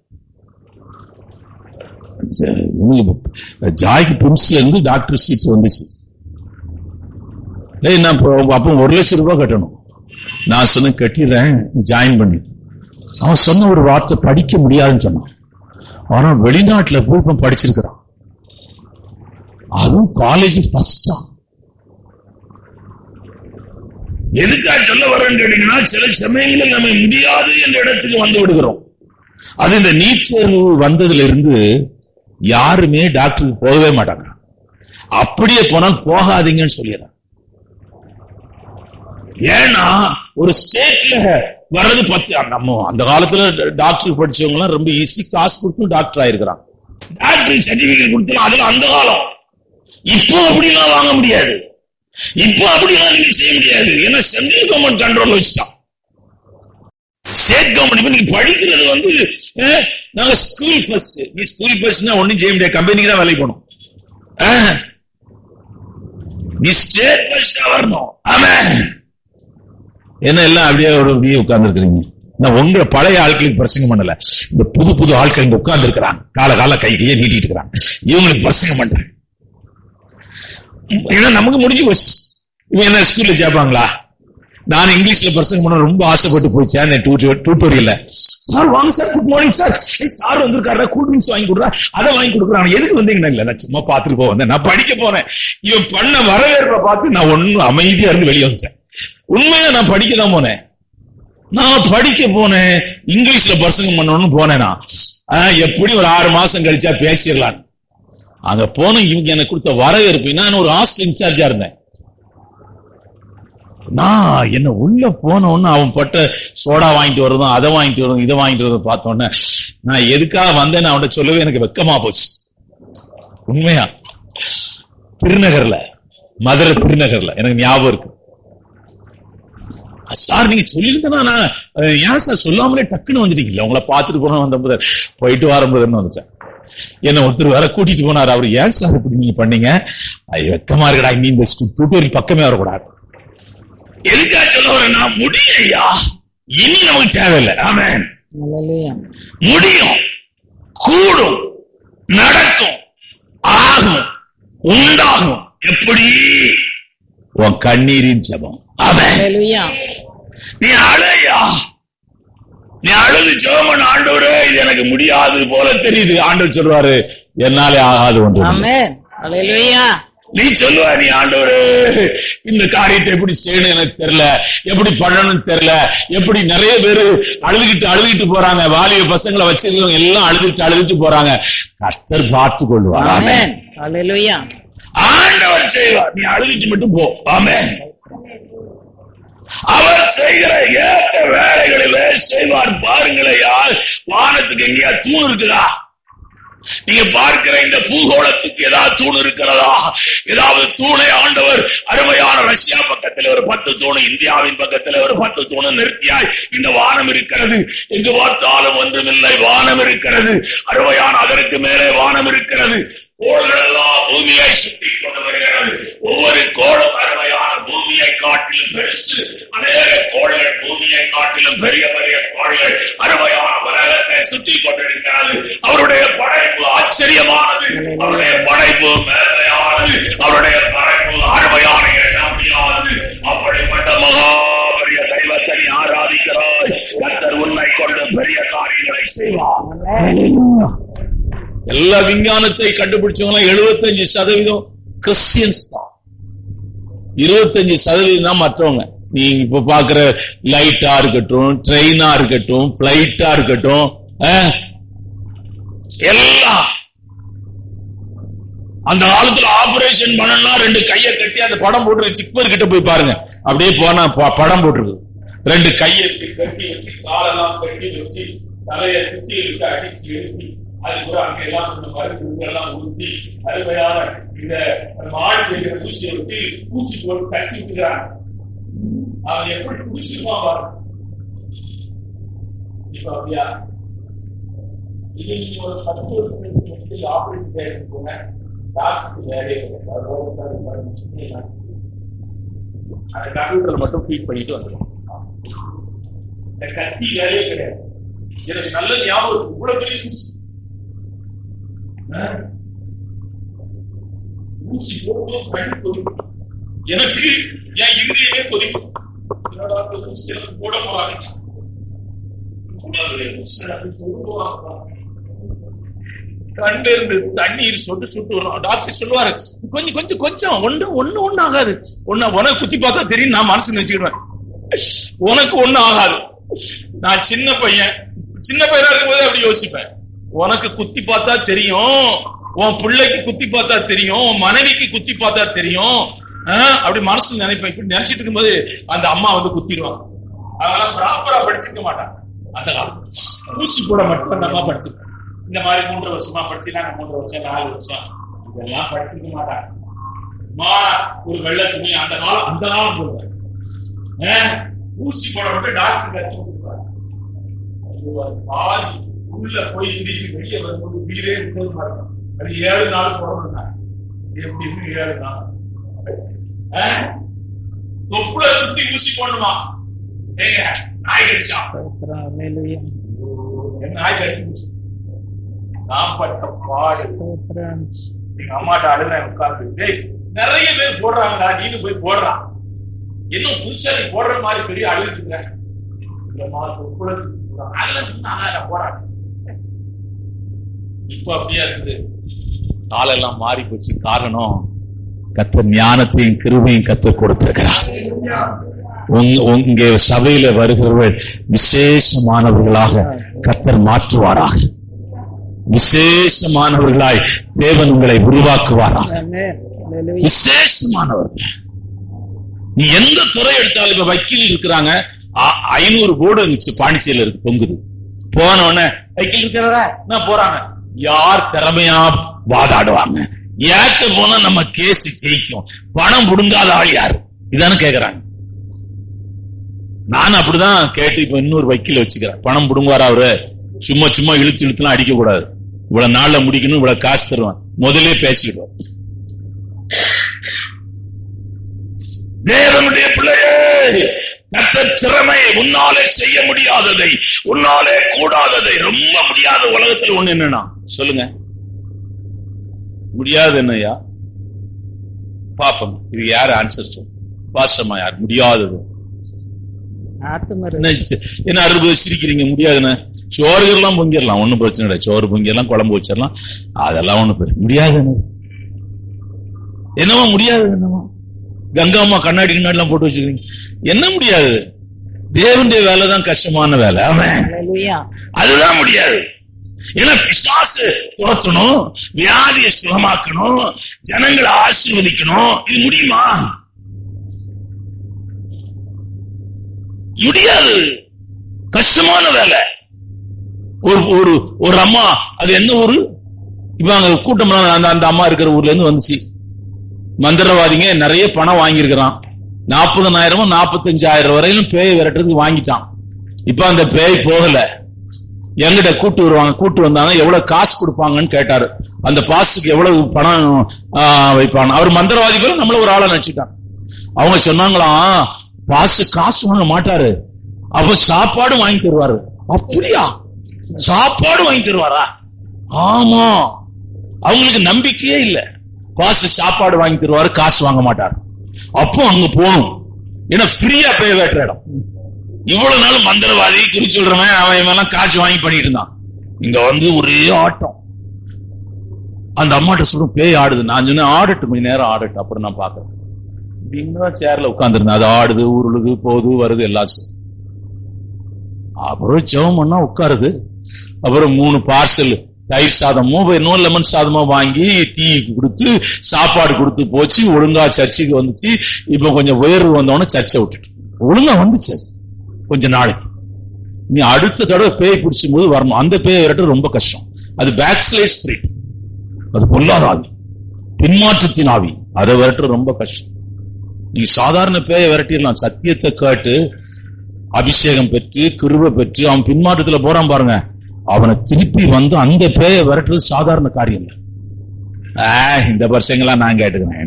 ஜாய்க்கு பிரின்ஸ்ல இருந்து டாக்டர் சீட் வந்துச்சு. நான் அப்போ 1 லட்சம் ரூபாய் கட்டணும். நான் சொன்ன கட்டிடுறேன், ஜாயின் பண்ணி. அவன் சொன்ன ஒரு வார்த்தை, படிக்க முடியாதுன்னு சொன்னான். ஆனா வெளிநாட்டுல போய் இப்ப படிச்சிருக்கிறான், அதுவும் காலேஜ் ஃபர்ஸ்டா. எதுக்காக சொல்ல வரேன்னு கேட்டீங்கன்னா, சில சமயங்களில் நம்ம முடியாது என்ற இடத்துக்கு வந்து விடுகிறோம். அது இந்த நீட் தேர்வு வந்ததுல இருந்து யாருமே டாக்டருக்கு போகவே மாட்டாங்க. அப்படியே போனால் போகாதீங்கன்னு சொல்லிடுறாங்க. ஏன்னா ஒரு ஸ்டேட்ல வர்றது பத்தி, நம்ம அந்த காலத்துல டாக்டர் படிச்சவங்க எல்லாம் ரொம்ப ஈஸி, காசு கொடுத்து டாக்டர் ஆயிருக்கிறாங்க. டாக்டர் சர்டிபிகேட் கொடுத்தோம், அதுல அந்த காலம். இப்போ அப்படிலாம் வாங்க முடியாது, இப்போ அப்படிலாம் நீங்க செய்ய முடியாது. ஏன்னா சென்ட்ரல் கவர்மெண்ட் கண்ட்ரோல் வச்சுட்டான். ஸ்டேட் கவர்மெண்ட் நீங்க படிக்கிறது வந்து, நாங்க ஸ்கூல் ஃபர்ஸ்ட், நீ ஸ்கூல் ஃபர்ஸ்ட்னா ஒன்னும் செய்ய முடியாது, கம்பெனிக்கு தான் வேலைக்கு போகணும். நீ ஸ்டேட் ஃபர்ஸ்டா வரணும். ஆமா, என்ன எல்லாம் அப்படியே ஒரு உட்கார்ந்து இருக்கிறீங்க. நான் உங்க பழைய ஆட்களுக்கு பிரசங்கம் பண்ணல, இந்த புது ஆட்கள் இங்க உட்கார்ந்து இருக்கிறாங்க, கால கையே நீட்டிட்டு இருக்கிறாங்க, இவங்களுக்கு பிரசங்கம் பண்றேன். ஏன்னா நமக்கு முடிஞ்சு போச்சு. இவன் என்ன ஸ்கூல்ல சேர்ப்பாங்களா? நான் இங்கிலீஷ்ல பிரசங்கம் பண்ண ரொம்ப ஆசைப்பட்டு போய் சேர்ந்தேன் டியூட்டோரியல்ல. சார் வாங்க sir, good morning sir. Sir வந்திருக்காரு, கூல் ட்ரிங்க்ஸ் வாங்கி கொடுக்குறா, அதை வாங்கி கொடுக்குறான். எதுக்கு வந்தீங்கன்னா இல்ல, நான் சும்மா பாத்துட்டு போவேன், நான் படிக்க போனேன். இவன் பண்ண வரவேற்பை பார்த்து நான் ஒன்னும் அமைதியா இருந்து வெளியே வந்துட்டேன். உண்மையா நான் படிக்க தான் போனேன். நான் படிக்க போனேன், இங்கிலீஷ்ல பிரசங்கம் பண்ணணும்னு போனேன். நான் எப்படி ஒரு 6 மாசம் கழிச்சா பேசிடலாம். அங்க போன இவங்க எனக்கு கொடுத்த வரவேற்பு, நான் ஒரு ஹாஸ்டல் இன்சார்ஜா இருந்தேன். நான் என்ன உள்ள போனோன்னு அவன் பட்ட சோடா வாங்கிட்டு வரதும், அதை வாங்கிட்டு வரதும், இதை வாங்கிட்டு வரதும் பார்த்தோன்னே நான் எதுக்காக வந்தேன்னு அவன்கிட்ட சொல்லவே எனக்கு வெக்கமா போச்சு. உண்மையா திருநகர்ல, மதுரை திருநகர்ல எனக்கு ஞாபகம் இருக்கு. சார் நீங்க சொல்லியிருந்தா நான் ஏன் சார் சொல்லாமலே டக்குன்னு வந்துட்டீங்கல்ல, உங்களை பார்த்துட்டு போன வந்த போயிட்டு வரம்புன்னு வந்துச்சேன். என்ன ஒருத்தர் வேற கூட்டிட்டு போனார். அவரு ஏன் சார் இப்படி நீங்க பண்ணீங்க, வெக்கமா இருக்கடா, நீ இந்த டியூட்டோரியல் பக்கமே வரக்கூடாது. எதுக்கா சொல்ல வரேன்னா, முடியா இனி நமக்கு தேவையில்லை. ஆமென். முடியும், கூடும், நடக்கும், ஆகும், உண்டாகும். எப்படி? உன் கண்ணீரின் ஜெபம். ஆமென். நீ அழையா, நீ அழுது ஜெபம், ஆண்டவரே இது எனக்கு முடியாது போல தெரியுது. ஆண்டவர் சொல்றாரு, என்னாலே ஆகாது ஒன்று. ஆமென். ஹல்லேலூயா. நீ சொல்லுவ, நீ ஆண்டவரே இந்த காரியத்தை எப்படி செய்யணும் எனக்கு தெரியல, எப்படி பண்ணணும்னு தெரியல. எப்படி நிறைய பேரு அழுதுகிட்டு போறாங்க, வாலிப பசங்களை வச்சிருக்கவங்க எல்லாம் அழுதுட்டு போறாங்க. கர்த்தர் பார்த்து கொள்வார். ஆமென். ஹல்லேலூயா. ஆண்டவர் செய்வார், நீ அழுதுட்டு மட்டும் போ. ஆமென். அவர் செய்கிற ஏற்ற வேலைகளிலே செய்வார். பாருங்களையா, வானத்துக்கு எங்கேயா தூண் இருக்குதா? நீங்க பார்க்கிற இந்த பூகோளத்துக்கு ஏதாவது தூண் இருக்கிறதா? ஏதாவது தூணை ஆண்டவர் அருமையான ரஷ்யா பக்கத்தில் ஒரு 10 தூண், இந்தியாவின் பக்கத்தில் ஒரு 10 தூண் நிறுத்தியாய் இந்த வானம் இருக்கிறது. எங்கு பார்த்தாலும் ஒன்றுமில்லை, வானம் இருக்கிறது. அருமையான அதற்கு மேலே வானம் இருக்கிறது. கோள்கள் எல்லாம் பூமியை சுற்றி கொண்டு வருகிறது. ஒவ்வொரு கோளும் அருமையான பூமியை காட்டிலும் பெருசு. அநேக கோள்கள் பூமியை காட்டிலும் பெரிய பெரிய கோள்கள் அருமையான உலகத்தை சுற்றி கொண்டிருக்கிறது. அவருடைய படைப்பு ஆச்சரியமானது, அவருடைய படைப்பு மேன்மையானது, அவருடைய படைப்பு அருமையான எண்ணாமையானது. அப்படிப்பட்ட மகாபெரிய தெய்வத்தை நீ ஆராதிக்கிறாய். கர்த்தர் உன்னை கொண்டு பெரிய காரியங்களை செய்வார். எல்லா விஞ்ஞானத்தை கண்டுபிடிச்சவங்க 75% கிறிஸ்டியன்ஸ் தான், 25% தான் மற்றவங்க. நீங்க இப்ப பாக்குற லைட்டா இருக்கட்டும், ட்ரெயினா இருக்கட்டும், பிளைட்டா இருக்கட்டும், எல்லாம் அந்த காலத்துல ஆபரேஷன் பண்ணா 2 கையை கட்டி அந்த படம் போட்டு சிக்மர் கிட்ட போய் பாருங்க, அப்படியே போனா படம் போட்டுருக்கு. 2 கையை கட்டி வச்சு, காலெல்லாம் கட்டி வச்சு, தலையை சுத்தி இருக்க அடிச்சு எழுப்பி, அது கூட அங்க எல்லாம் மருந்து எல்லாம் ஊற்றி அருமையான இந்த மாடி வைக்கிற ஊசியை விட்டு ஊசி போட்டு கட்டி விட்டுக்கிறாங்க. அவன் எப்படி குடிச்சிருப்பான் பாருங்க. இப்ப அப்படியா? இது நீங்க ஒரு 10 வருஷத்துக்கு ஆபரேஷன் செய்யறது போன டாக்டருக்கு வேலையே அந்த கம்ப்யூட்டர்ல மட்டும் ஃபீட் பண்ணிட்டு வந்துடும். இந்த கத்தி வேலையே கிடையாது. எனக்கு நல்ல ஞாபகம், இவ்வளவு பெரிய ஊசி போட்டு பண்ணி கொதிக்கும். எனக்கு என் இருதயமே கொதிக்கும். போட போறாங்க, கண்டு இருந்து தண்ணீர் சொட்டு வரும். டாக்டர் சொல்லுவாரு, கொஞ்சம் ஒண்ணு ஆகாது. உனக்கு குத்தி பார்த்தா தெரியும், நான் மனசு நினைச்சுக்கிடுவேன். உனக்கு ஒண்ணு ஆகாது. நான் சின்ன பையனா இருக்கும்போது அப்படி யோசிப்பேன். உனக்கு குத்தி பார்த்தா தெரியும், உன் பிள்ளைக்கு குத்தி பார்த்தா தெரியும், உன் மனைவிக்கு குத்தி பார்த்தா தெரியும், அப்படி மனசு நினைப்பேன். இப்படி நினைச்சிட்டு இருக்கும்போது அந்த அம்மா வந்து குத்திடுவாங்க. அதெல்லாம் ப்ராப்பரா படிச்சிருக்க மாட்டாங்க. அந்த காலம் ஊசி போட மட்டும் அந்த அம்மா படிச்சிருக்கேன். இந்த மாதிரி 3 வருஷமா படிச்சுட்டாங்க, 3 வருஷம் 4 வருஷம் இதெல்லாம் படிச்சிருக்க மாட்டாங்க. ஒரு வெள்ளை துணி அந்த காலம் போடுவேன். ஊசி போட மட்டும் டாக்டர் கற்றுக் கொடுப்பாங்க. உள்ள போய் வெளியே வரும்போது உயிரே இருந்தது பாருங்க. அது 7 நாள் போடணும்னா எப்படி 7 நாள் தொப்புல சுத்தி ஊசி போடணுமா? நாய் கடிச்சா நாய் கடிச்சு நான் பட்ட பாடு. எங்க அம்மாட்ட அழுத உட்கார்ந்து, நிறைய பேர் போடுறாங்களா, நீனு போய் போடுறான். இன்னும் புருஷனை போடுற மாதிரி பெரிய அழுகுங்க போறாங்க. இப்ப அப்படியா இருக்குது, காலெல்லாம் மாறி போச்சு. காரணம் கர்த்தர் ஞானத்தையும் கிருபையும் கர்த்தர் கொடுத்திருக்கிறார். உங்க சபையில வருகிறவர்கள் விசேஷமானவர்களாக கர்த்தர் மாற்றுவாராக. விசேஷமானவர்களாய் தேவன் உங்களை உருவாக்குவாராக. விசேஷமானவர்கள். நீ எந்த துறை எடுத்தாலும், இப்ப வக்கீல் இருக்கிறாங்க, 500 போர்டு இருந்துச்சு பாண்டிச்சேரியில இருக்கு, தொங்குது. போன உடனே வக்கீல் இருக்கிறதா போறாங்க, யார் திறமையா வாதாடுவாங்க, ஏற்ற போனா நம்ம கேஸ் ஜெயிக்கும், பணம் புடுங்காத ஆள் யாரு, இதானு கேக்குறாங்க. நான் அப்படிதான் கேட்டு இப்ப இன்னொரு வக்கீல வச்சுக்கிறேன். பணம் புடுங்குவாரா அவரு, சும்மா சும்மா இழுத்து இழுத்துலாம் அடிக்க கூடாது, இவ்வளவு நாள்ல முடிக்கணும், இவ்வளவு காசு தருவான், முதலே பேசிடுவார். தேவனுடைய பிள்ளையே, கர்த்தர் திறமை, உன்னாலே செய்ய முடியாததை, உன்னாலே கூடாததை, ரொம்ப முடியாத உலகத்தில் ஒண்ணு என்னன்னா சொல்லுங்க, முடியாது என்னையா பாப்போம். இது யாரு ஆன்சர் சொல்லும்? பாசமா யார் முடியாதது என்ன? 60 சிரிக்கிறீங்க, முடியாதுன்னு. சோறுகள்லாம் பொங்கிடலாம், ஒன்னும் பிரச்சனை இல்லை. சோறு பொங்கிடலாம், குழம்பு வச்சிடலாம், அதெல்லாம் ஒண்ணு முடியாது. என்னவோ முடியாது, என்னவோ கங்காமா கண்ணாடி எல்லாம் போட்டு வச்சுக்கிறீங்க, என்ன முடியாது? தேவனுடைய வேலைதான் கஷ்டமான வேலை, அதுதான் முடியாது. ஏன்னா பிசாசு துரத்தணும், வியாதியை சுகமாக்கணும், ஜனங்களை ஆசீர்வதிக்கணும், இது முடியுமா? முடியாது, கஷ்டமான வேலை. ஒரு அம்மா, அது என்ன ஊரு, இப்ப அங்க கூட்டம் அந்த அம்மா இருக்கிற ஊர்ல இருந்து வந்துச்சு. மந்திரவாதிங்க நிறைய பணம் வாங்கியிருக்கிறான், 40,000 45,000 வரையிலும் பேய் விரட்டுறதுக்கு வாங்கிட்டான். இப்ப அந்த பேய் போகல, எங்கிட்ட கூட்டு வருவாங்க, கூட்டு வந்தாங்க, எவ்வளவு காசு கொடுப்பாங்கன்னு கேட்டாரு. அந்த பாஸுக்கு எவ்வளவு பணம் வைப்பாங்க. அவர் மந்திரவாதி பேரும் நம்மள ஒரு ஆளை நினைச்சுட்டான். அவங்க சொன்னாங்களாம், பாசு காசு வாங்க மாட்டாரு, அப்ப சாப்பாடு வாங்கி தருவாரு. அப்படியா? சாப்பாடு வாங்கி தருவாரா? ஆமா. அவங்களுக்கு நம்பிக்கையே இல்ல, பாசு சாப்பாடு வாங்கி தருவாரு, காசு வாங்க மாட்டாரு. அப்போ அங்க போகணும், ஏன்னா ஃப்ரீயா போய் வேட்டுற இடம். இவ்வளவு நாள் மந்திரவாதி குறிச்சு சொல்றவன் அவன் காசு வாங்கி பண்ணிட்டு இருந்தான். இங்க வந்து ஒரே ஆட்டம். அந்த அம்மாட்ட சொல்லும், பேய் ஆடுது. நான் சொன்னேன், ஆடட்டு, கொஞ்ச நேரம் ஆடட்டு, அப்புறம் நான் பாக்குறேன். இப்படின்னு சேர்ல உட்கார்ந்துருந்தேன். அது ஆடுது, உருளுது, போகுது, வருது, எல்லாம். அப்புறம் ஜெபம் பண்ணா உட்காருது. அப்புறம் 3 பார்சல் தயிர் சாதமோ இன்னொரு லெமன் சாதமோ வாங்கி டீ கொடுத்து சாப்பாடு கொடுத்து போச்சு. ஒழுங்கா சர்ச்சுக்கு வந்துச்சு. இப்ப கொஞ்சம் உயர்வு வந்தவொன்னு சர்ச்சை விட்டுட்டு ஒழுங்கா வந்துச்சு. கொஞ்ச நாளைக்கு நீ அடுத்த தடவை பேய் பிடிச்சும் போது வரணும். அந்த பேய் விரட்டு ரொம்ப கஷ்டம். அது பேக்ஸ்லேஷ் ஸ்பிரிட், அது பொல்லாத ஆவி, பின்மாற்றத்தின் ஆவி. அதை விரட்டு ரொம்ப கஷ்டம். நீங்க சாதாரண பேயை விரட்டிடலாம், சத்தியத்தை கேட்டு அபிஷேகம் பெற்று கிருபை பெற்று அவன் பின்மாற்றத்துல போறான் பாருங்க, அவனை திருப்பி வந்து அந்த பேயை விரட்டுறது சாதாரண காரியம் இல்லை. இந்த பசங்கெல்லாம் நான் கேட்டுக்கிறேன்,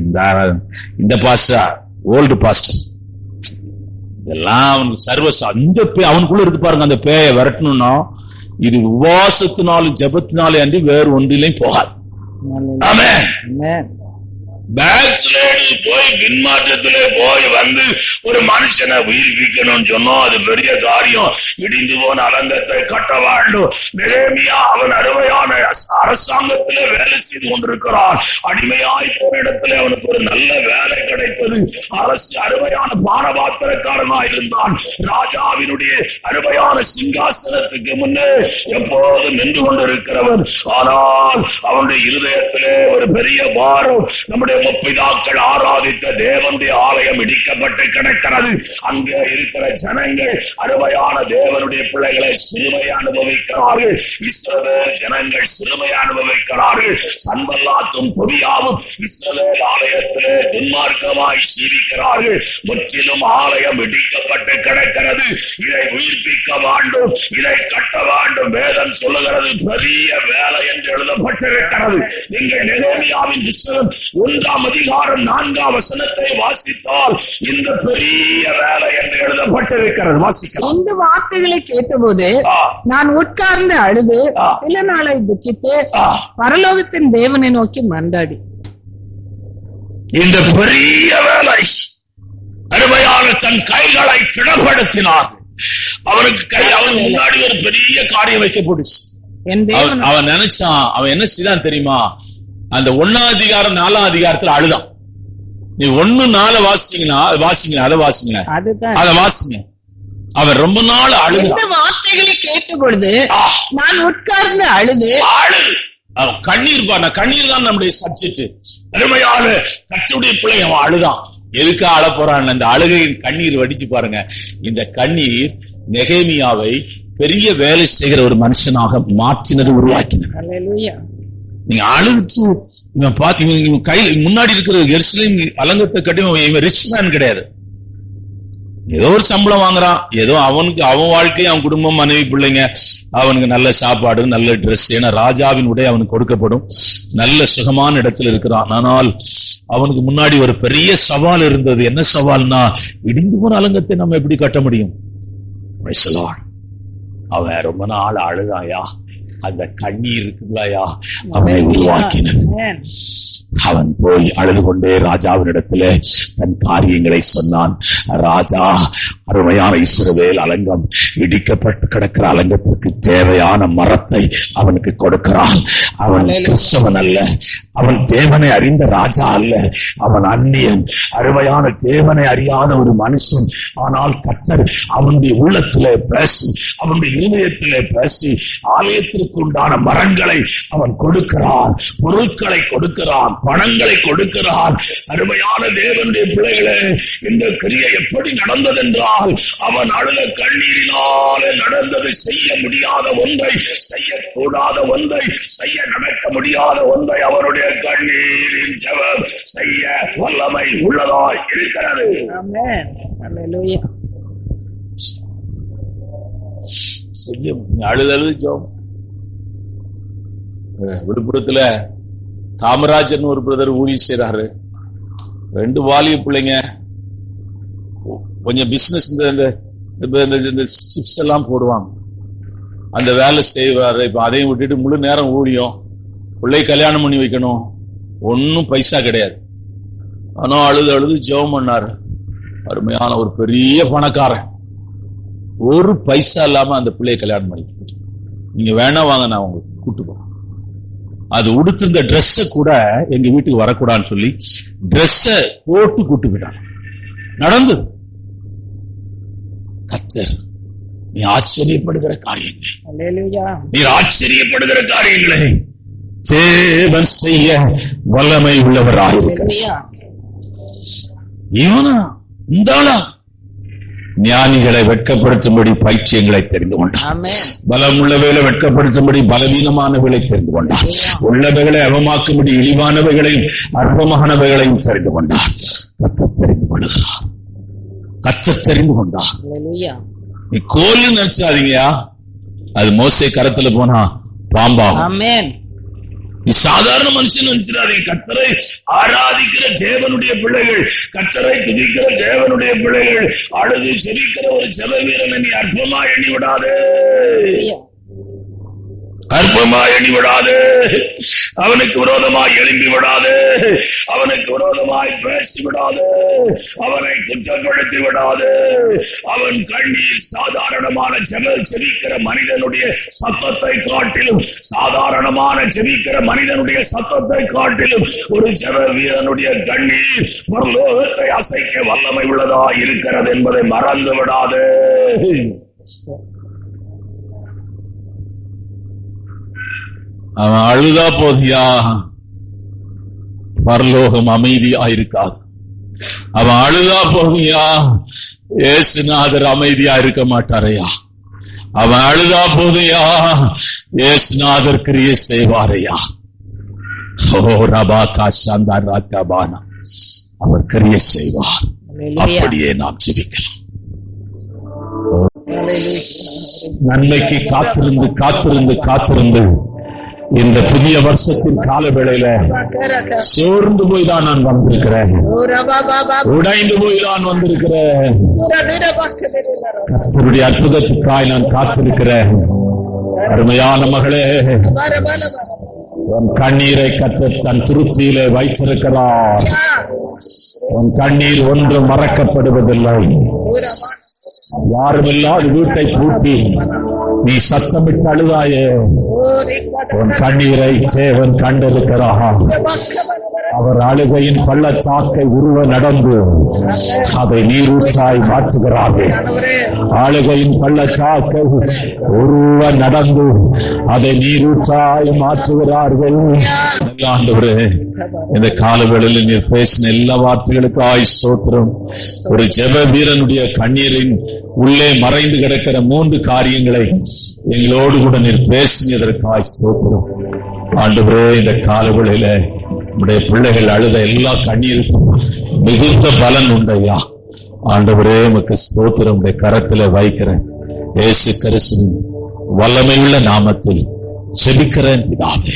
இந்த பாஸ்டர் ஓல்டு பாஸ்டர் இதெல்லாம் அவனுக்கு சர்வஸ். அந்த அவனுக்குள்ள இருக்கு பாருங்க, அந்த பேயை விரட்டணும்னா இது உபவாசத்தினாலும் ஜபத்தினாலே அன்றி வேறு ஒன்றிலையும் போகாது. ஆமென். பேக்ஸ்லேடு போய் பின்மாற்றத்திலே போய் வந்து ஒரு மனுஷனை உயிர்ப்பிக்கணும்னு சொன்னோம், அது பெரிய காரியம். இடிந்து போன அலங்கத்தை கட்ட வேண்டும். நெகேமியா அவன் அருமையான அரசாங்கத்திலே வேலை செய்து கொண்டிருக்கிறான். அடிமையாய் போன இடத்துல அவனுக்கு ஒரு நல்ல வேலை கிடைத்தது. அரசு அருமையான பானபாத்திரக்காரனா இருந்தான். ராஜாவினுடைய அருமையான சிங்காசனத்துக்கு முன்னே எப்போதும் நின்று கொண்டிருக்கிறவன். ஆனால் அவனுடைய இருதயத்திலே ஒரு பெரிய பாரம். நம்முடைய முற்பிதாக்கள் ஆராதித்த தேவனுடைய ஆலயம் இடிக்கப்பட்டு கிடக்கிறது. அங்கே இருக்கிற ஜனங்கள் அருமையான தேவனுடைய பிள்ளைகளை சிறுமை அனுபவிக்கிறார்கள். இஸ்ரவேல் ஜனங்கள் சிறுமை அனுபவிக்கிறார்கள். சன்பல்லாத்தும் தொபியாவும் இஸ்ரவேல் ஆலயத்திலே துன்மார்க்கமாய் சீவிக்கிறார்கள். முற்றிலும் ஆலயம் இடிக்கப்பட்டு கிடக்கிறது. இதை உயிர்ப்பிக்க வேண்டும், இதை கட்ட வேண்டும். வேதம் சொல்லுகிறது பெரிய வேலை என்று எழுதப்பட்டிருக்கிறது. நீங்கள் நெகேமியாவின் புத்தகம் 1ஆம் அதிகாரம் 4ஆம் வசனத்தை வாசித்தால் இந்த பெரிய வேலை என்று எழுதப்பட்டிருக்கிறது. வாசிக்கலாம். இந்த வார்த்தைகளை கேட்டபோது நான் உட்கார்ந்து அழுது சில நாளை துக்கித்து பரலோகத்தின் தேவனை நோக்கி மன்றாடி, இந்த பெரிய வேலை அருமையான முன்பாக தன் கைகளை திடப்படுத்தினார். அவனுக்கு முன்னாடி ஒரு பெரிய காரியம் வைக்கப்பட்டுச்சு. அவன் நினைச்சான், அவன் என்ன செய்தான் தெரியுமா? அந்த 1ஆம் அதிகாரம் 4ஆம் அதிகாரத்துல அழுதான். நீ 1:4 வாசிங்க, அதை வாசிங்க. அவன் ரொம்ப நாள் அழுது வார்த்தைகளை கேட்ட பொழுது நான் உட்கார்ந்து அழுது கண்ணீர் கண்ணீர் தான் நம்முடைய சப்ஜெக்ட். அருமையான கர்த்தருடைய பிள்ளை அவன் அழுதான். எதுக்கு அழ போறான்? அந்த அழுகையின் கண்ணீர் வடிச்சு பாருங்க. இந்த கண்ணீர் நெகேமியாவை பெரிய வேலை செய்கிற ஒரு மனுஷனாக மாற்றினது, உருவாக்கினார். நீங்க அழுது இவன் பாத்தீங்க, கையில் முன்னாடி இருக்கிற எருசலேம் அலங்கத்தை கட்டி இவன் ரிச் மேன் கிடையாது. ஏதோ ஒரு சம்பளம் வாங்குறான், ஏதோ அவனுக்கு அவன் வாழ்க்கை, அவன் குடும்பம், மனைவி, பிள்ளைங்க, அவனுக்கு நல்ல சாப்பாடு, நல்ல ட்ரெஸ், ஏன்னா ராஜாவின் உடை அவனுக்கு கொடுக்கப்படும், நல்ல சுகமான இடத்துல இருக்கிறான். ஆனால் அவனுக்கு முன்னாடி ஒரு பெரிய சவால் இருந்தது. என்ன சவால்னா, இடிந்து போன அலங்கத்தை நம்ம எப்படி கட்ட முடியும்? அவன் ரொம்ப நாள் அழுதாயா, அந்த கண்ணீர் இருக்குல்லையா அவனை உருவாக்கினது. அவன் போய் அழுது கொண்டே ராஜாவினிடத்துல தன் காரியங்களை சொன்னான். ராஜா அருமையான இஸ்ரவேல் அலங்கம், இடிக்கப்பட்டு கிடக்கிற அலங்கத்திற்கு தேவையான மரத்தை அவனுக்கு கொடுக்கிறான். அவன் கிறிஸ்தவன் அல்ல, அவன் தேவனை அறிந்த ராஜா அல்ல, அவன் அந்நியன், அருமையான தேவனை அறியாத ஒரு மனுஷன். ஆனால் கர்த்தர் அவனுடைய உள்ளத்திலே பேசி, அவனுடைய இருதயத்திலே பேசி, ஆலயத்திற்கு உண்டான மரங்களை அவன் கொடுக்கிறான், பொருட்களை கொடுக்கிறான், பணங்களை கொடுக்கிறான். அருமையான தேவனுடைய பிள்ளைகளே, இந்த கிரியை எப்படி நடந்தது என்றால், அவன் அழுத கண்ணீரினாலே நடந்தது. செய்ய முடியாத ஒன்றை, செய்யக்கூடாத ஒன்றை, செய்ய நடக்க முடியாத ஒன்றை அவருடைய கண்ணீரின் ஜெபம் செய்ய வல்லமை உள்ளதாய் இருக்கிறது. அழுதழுது ஜெபம். விழுப்புரத்துல காமராஜர் ஒரு பிரதர் ஊழியம் செய்யறாரு. 2 வாலிய பிள்ளைங்க, கொஞ்சம் பிசினஸ் இந்த சிப்ஸ் எல்லாம் போடுவாங்க, அந்த வேலை செய்வாரு. இப்ப அதையும் விட்டுட்டு முழு நேரம் ஊழியம், பிள்ளை கல்யாணம் பண்ணி வைக்கணும், ஒன்னும் பைசா கிடையாது. ஆனா அழுது ஜெபம் பண்ணாரு. அருமையான ஒரு பெரிய பணக்காரன், ஒரு பைசா இல்லாம அந்த பிள்ளையை கல்யாணம் பண்ணி, நீங்க வேணா வாங்க நான் உங்களுக்கு கூட்டு போறேன். அது உடுத்திருந்த ட்ரெஸ்ஸ கூட எங்க வீட்டுக்கு வரக்கூடாதுன்னு சொல்லி ட்ரெஸ்ஸ போட்டு கூட்டு போயிட்டாங்க. நடந்தது. கர்த்தர், நீ ஆச்சரியப்படுகிற காரியங்கள், நீ ஆச்சரியப்படுகிற காரியங்களை தேவன் செய்ய வல்லமை உள்ளவராயிருக்கிறார். இவனா இந்தாளா ஞானிகளை வெட்கப்படுத்தும்படி பைத்தியங்களை தெரிந்து கொண்டார். பலம் உள்ளவைகளை வெட்கப்படுத்தும்படி பலவீனமானவைகளை தெரிந்து கொண்டார். உள்ளவைகளை அவமாக்கும்படி இழிவானவைகளையும் அற்பமானவைகளையும் தெரிந்து கொண்டார். கர்த்தர் தெரிந்து கொள்கிறார். கர்த்தர் தெரிந்து கொண்டார். நீ கோல் நினைச்சாதீங்கயா, அது மோசே கரத்துல போனா பாம்பாகும். நீ சாதாரண மனுஷன் நினைச்சிடாதீங்க. கர்த்தரை ஆராதிக்கிற தேவனுடைய பிள்ளைகள், கர்த்தரை துதிக்கிற தேவனுடைய பிள்ளைகள், அழுது செபிக்கிற ஒரு ஜெப வீரனை நீ அற்பமா எண்ணி விடாதே, அற்பமா எண்ணி விடாதே. அவனுக்கு விரோதமாய் எழும்பி விடாதே, அவனுக்கு விரோதமாய் பேசி விடாதே, அவனை குற்றப்படுத்தி விடாதே. அவன் கண்ணீர் சாதாரணமான செபிக்கிற மனிதனுடைய சத்தத்தை காட்டிலும், சாதாரணமான செபிக்கிற மனிதனுடைய சத்தத்தை காட்டிலும் ஒரு ஜெப வீரனுடைய கண்ணீர் பரலோகத்தை அசைக்க வல்லமை உள்ளதா இருக்கிறது என்பதை மறந்து விடாதே. அவன் அழுதா போதியா, பரலோகம் அமைதியா இருக்காது. அவன் அழுதா போதியா, இயேசுநாதர் அமைதியா இருக்க மாட்டாரையா. அவன் அழுதா போதியா, இயேசுநாதர் கிரியை செய்வாரையா. ஓ ரபா காசாந்தா ராக்காபானா, அவர் கிரியை செய்வார். அப்படியே நாம் ஜெபிக்கலாம். நன்மைக்கு காத்திருந்து காத்திருந்து காத்திருந்து இந்த புதிய வருஷத்தின் கால வேளையில சோர்ந்து போய் தான் நான் வந்திருக்கிறேன், உடைந்து போய் தான் வந்திருக்கிறேன். கர்த்தருடைய அற்புதத்துக்காய் நான் காத்திருக்கிறேன். அருமையான மகளே, உன் கண்ணீரை கர்த்தர் தன் திருப்தியிலே வைத்திருக்கிறார். உன் கண்ணீர் ஒன்றும் மறக்கப்படுவதில்லை. யாருமில்லாத வீட்டை பூட்டி நீ சத்தமிட்டு அழுதாயே, உன் கண்ணீரை தேவன் கண்டிருக்கிறார். அவர் அழுகையின் பள்ளத்தாக்கை உருவ நடந்து அதை நீரூற்றாய் மாற்றுகிறார்கள். ஆளுகையின் பள்ளத்தாக்கை உருவ நடந்து அதை நீரூற்றாய் மாற்றுகிறார்கள். ஆண்டவரே, இந்த காலவேளையில் நீர் பேசின எல்லா வார்த்தைகளுக்காய் ஸ்தோத்திரம். ஒரு ஜெப வீரனுடைய கண்ணீரின் உள்ளே மறைந்து கிடக்கிற 3 காரியங்களை எங்களோடு கூட நீர் பேசினதற்காய் ஸ்தோத்திரம். ஆண்டவரே, இந்த காலவேளையில நம்முடைய பிள்ளைகள் அழுத எல்லா கண்ணீருக்கும் மிகுந்த பலன் உண்டையா. ஆண்டவரே, உமக்கு ஸ்தோத்திரம். உடைய கரத்தில வைக்கிறேன். இயேசு கிறிஸ்துவின் வல்லமையுள்ள நாமத்தில் செபிக்கிறேன் பிதாவே.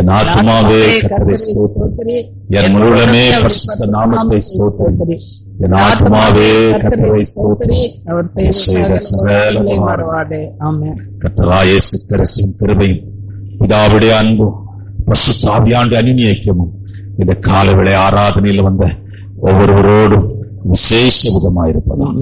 என் ஆத்துமாவே கர்த்தரை ஸ்தோத்திரி, என் முழுவதுமே பரிசுத்த நாமத்தை ஸ்தோத்திரி. என் ஆத்துமாவே கர்த்தரை ஸ்தோத்திரி, அவர் செய்த சகல கர்த்தராகிய இயேசு கிறிஸ்துவின் கிருபையும் பிதாவுடைய அன்பும் பரிசுத்த ஆவியானவருடைய அந்நியமும் இந்த காலவேளை ஆராதனையில் வந்த ஒவ்வொருவரோடும் விசேஷ விதமாயிருப்பதாக.